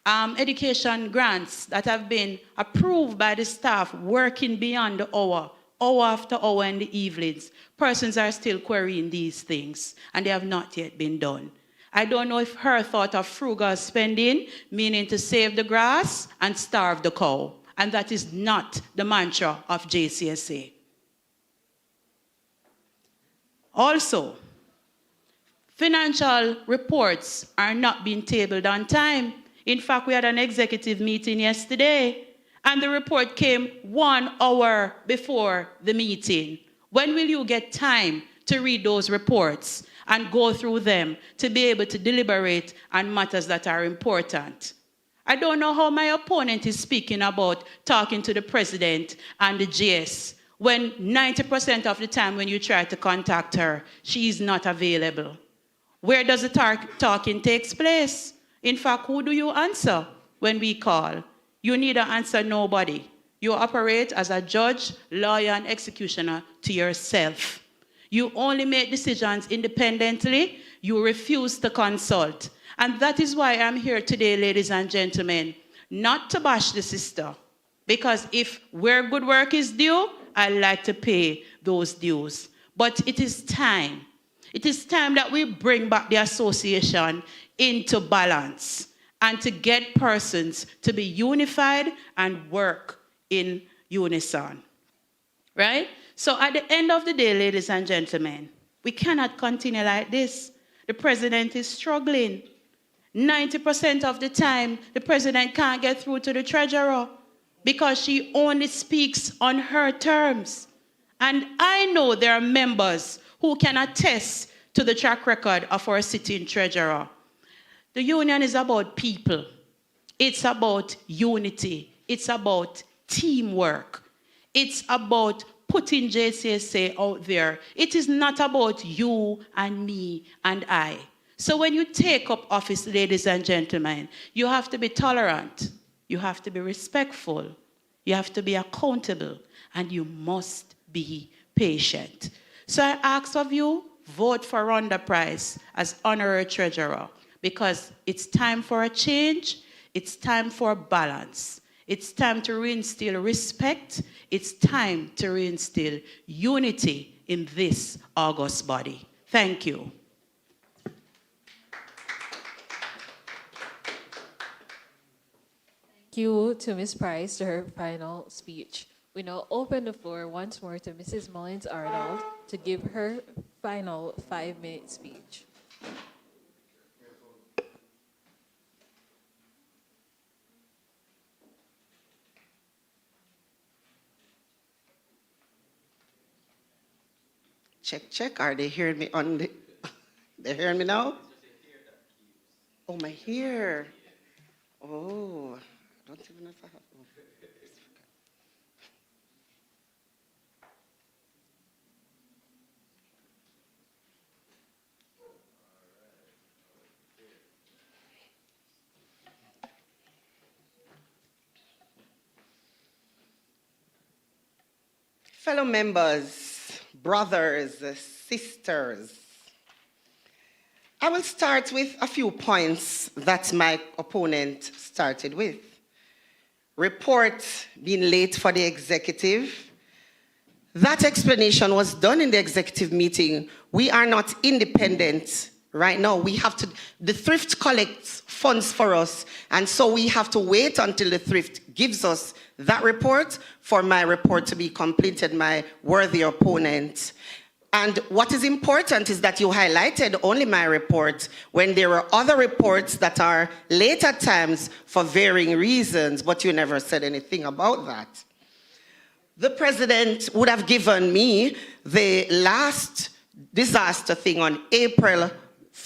education grants that have been approved by the staff working beyond the hour after hour in the evenings. Persons are still querying these things, and they have not yet been done. I don't know if her thought of frugal spending, meaning to save the grass and starve the cow, and that is not the mantra of JCSA. Also, financial reports are not being tabled on time. In fact, we had an executive meeting yesterday, and the report came 1 hour before the meeting. When will you get time to read those reports and go through them to be able to deliberate on matters that are important? I don't know how my opponent is speaking about talking to the president and the GS when 90% of the time when you try to contact her, she is not available. Where does the talking take place? In fact, who do you answer when we call? You neither answer nobody. You operate as a judge, lawyer, and executioner to yourself. You only make decisions independently. You refuse to consult. And that is why I'm here today, ladies and gentlemen, not to bash the sister. Because if where good work is due, I like to pay those dues. But it is time. It is time that we bring back the association into balance and to get persons to be unified and work in unison. Right? So at the end of the day, ladies and gentlemen, we cannot continue like this. The president is struggling. 90% of the time, the president can't get through to the treasurer because she only speaks on her terms. And I know there are members who can attest to the track record of our sitting treasurer. The union is about people. It's about unity. It's about teamwork. It's about putting JCSA out there. It is not about you and me and I. So when you take up office, ladies and gentlemen, you have to be tolerant. You have to be respectful. You have to be accountable. And you must be patient. So I ask of you, vote for Rhonda Price as honorary treasurer, because it's time for a change, it's time for balance. It's time to reinstill respect, it's time to reinstill unity in this august body. Thank you. Thank you to Ms. Price to her final speech. We now open the floor once more to Mrs. Mullins Arnold to give her final 5-minute speech. Check, check. Are they hearing me on the... They're hearing me now? Oh, my ear. Oh, I don't even know if I have... Oh. Fellow members, brothers, sisters, I will start with a few points that my opponent started with. Report being late for the executive. That explanation was done in the executive meeting. We are not independent right now. We have to, the thrift collects funds for us, and so we have to wait until the thrift gives us that report for my report to be completed, my worthy opponent. And what is important is that you highlighted only my report when there are other reports that are late at times for varying reasons, but you never said anything about that. The president would have given me the last disaster thing on April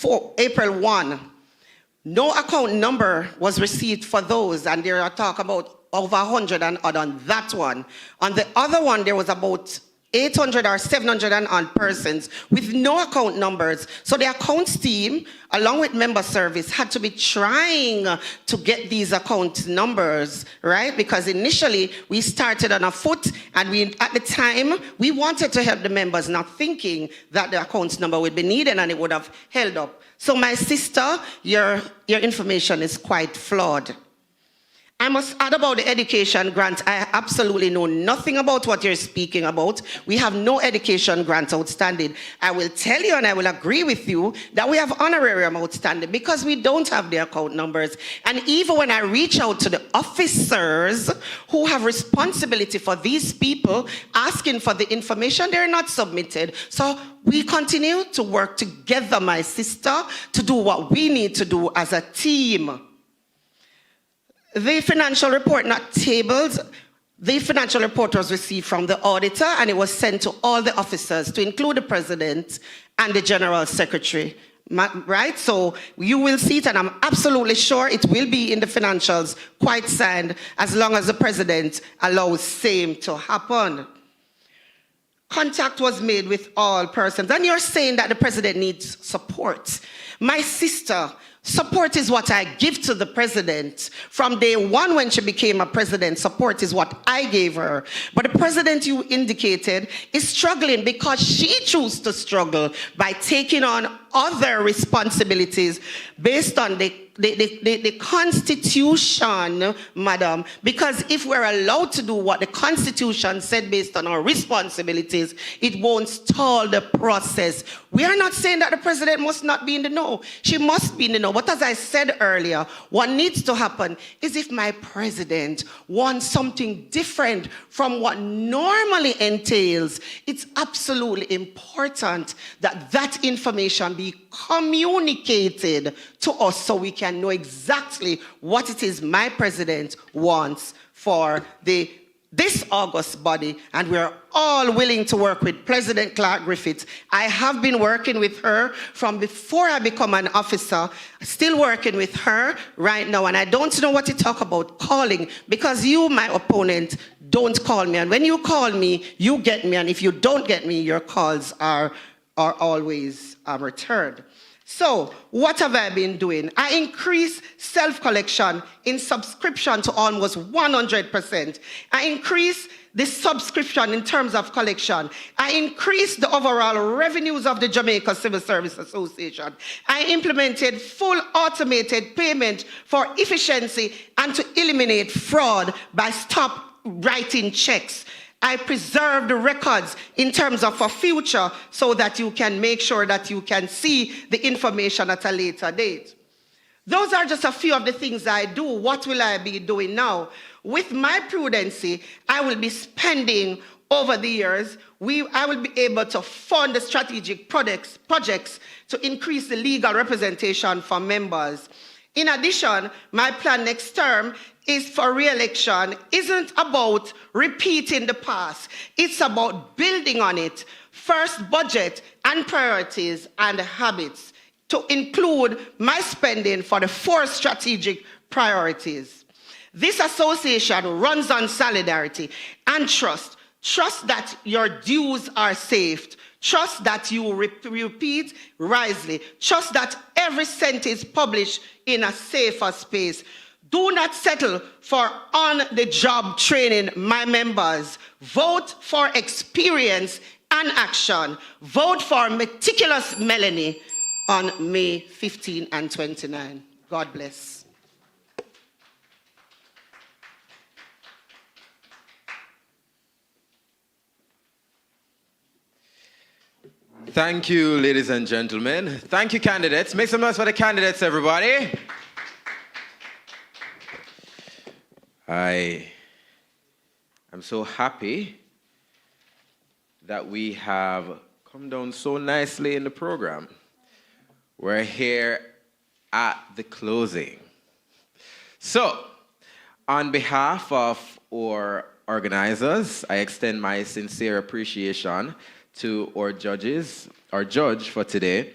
1. No account number was received for those, and there are talk about over 100 and odd on that one. On the other one, there was about 800 or 700 and odd persons with no account numbers. So the accounts team, along with member service, had to be trying to get these account numbers, right? Because initially we started on a foot, and at the time we wanted to help the members, not thinking that the accounts number would be needed and it would have held up. So my sister, your information is quite flawed. I must add about the education grant. I absolutely know nothing about what you're speaking about. We have no education grant outstanding. I will tell you, and I will agree with you, that we have honorarium outstanding because we don't have the account numbers. And even when I reach out to the officers who have responsibility for these people asking for the information, they're not submitted. So we continue to work together, my sister, to do what we need to do as a team. The financial report not tabled. The financial report was received from the auditor, and it was sent to all the officers, to include the president and the general secretary, right? So you will see it, and I'm absolutely sure it will be in the financials quite signed, as long as the president allows same to happen. Contact was made with all persons, and you're saying that the president needs support. My sister, support is what I give to the president. From day one when she became a president, support is what I gave her. But the president you indicated is struggling because she chose to struggle by taking on other responsibilities based on the Constitution, madam, because if we're allowed to do what the Constitution said based on our responsibilities, it won't stall the process. We are not saying that the president must not be in the know. She must be in the know. But as I said earlier, what needs to happen is if my president wants something different from what normally entails, it's absolutely important that that information be communicated to us so we can know exactly what it is my president wants for this August body, and we're all willing to work with President Clark Griffiths. I have been working with her from before I become an officer, still working with her right now, and I don't know what to talk about calling, because you, my opponent, don't call me, and when you call me, you get me, and if you don't get me, your calls are always returned. So, what have I been doing? I increased self-collection in subscription to almost 100%. I increased the subscription in terms of collection. I increased the overall revenues of the Jamaica Civil Service Association. I implemented full automated payment for efficiency and to eliminate fraud by stop writing checks. I preserve the records in terms of a future so that you can make sure that you can see the information at a later date. Those are just a few of the things I do. What will I be doing now? With my prudency, I will be spending over the years. I will be able to fund the strategic projects to increase the legal representation for members. In addition, my plan next term is for re-election isn't about repeating the past. It's about building on it. First, budget and priorities and habits to include my spending for the 4 strategic priorities. This association runs on solidarity and trust. Trust that your dues are saved. Trust that you repeat wisely. Trust that every cent is published in a safer space. Do not settle for on-the-job training, my members. Vote for experience and action. Vote for meticulous Melanie on May 15 and 29. God bless. Thank you, ladies and gentlemen. Thank you, candidates. Make some noise for the candidates, everybody. I am so happy that we have come down so nicely in the program. We're here at the closing. So, on behalf of our organizers, I extend my sincere appreciation to our judge for today,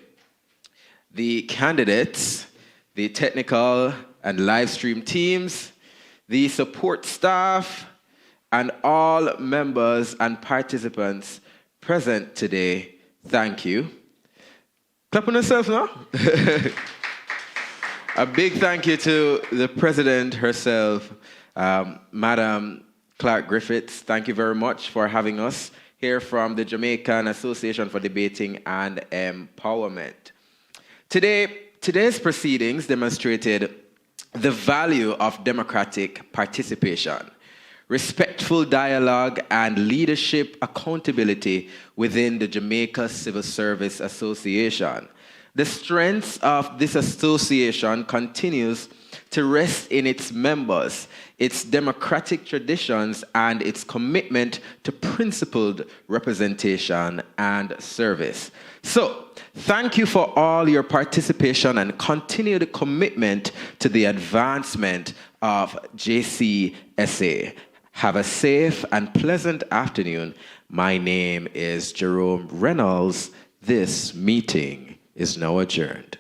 the candidates, the technical and live stream teams, the support staff, and all members and participants present today. Thank you. Clap on yourself now. A big thank you to the president herself, Madam Clark Griffiths. Thank you very much for having us here from the Jamaican Association for Debating and Empowerment. Today's proceedings demonstrated the value of democratic participation, respectful dialogue, and leadership accountability within the Jamaica Civil Service Association. The strength of this association continues to rest in its members, its democratic traditions, and its commitment to principled representation and service. So, thank you for all your participation and continued commitment to the advancement of JCSA. Have a safe and pleasant afternoon. My name is Jerome Reynolds. This meeting is now adjourned.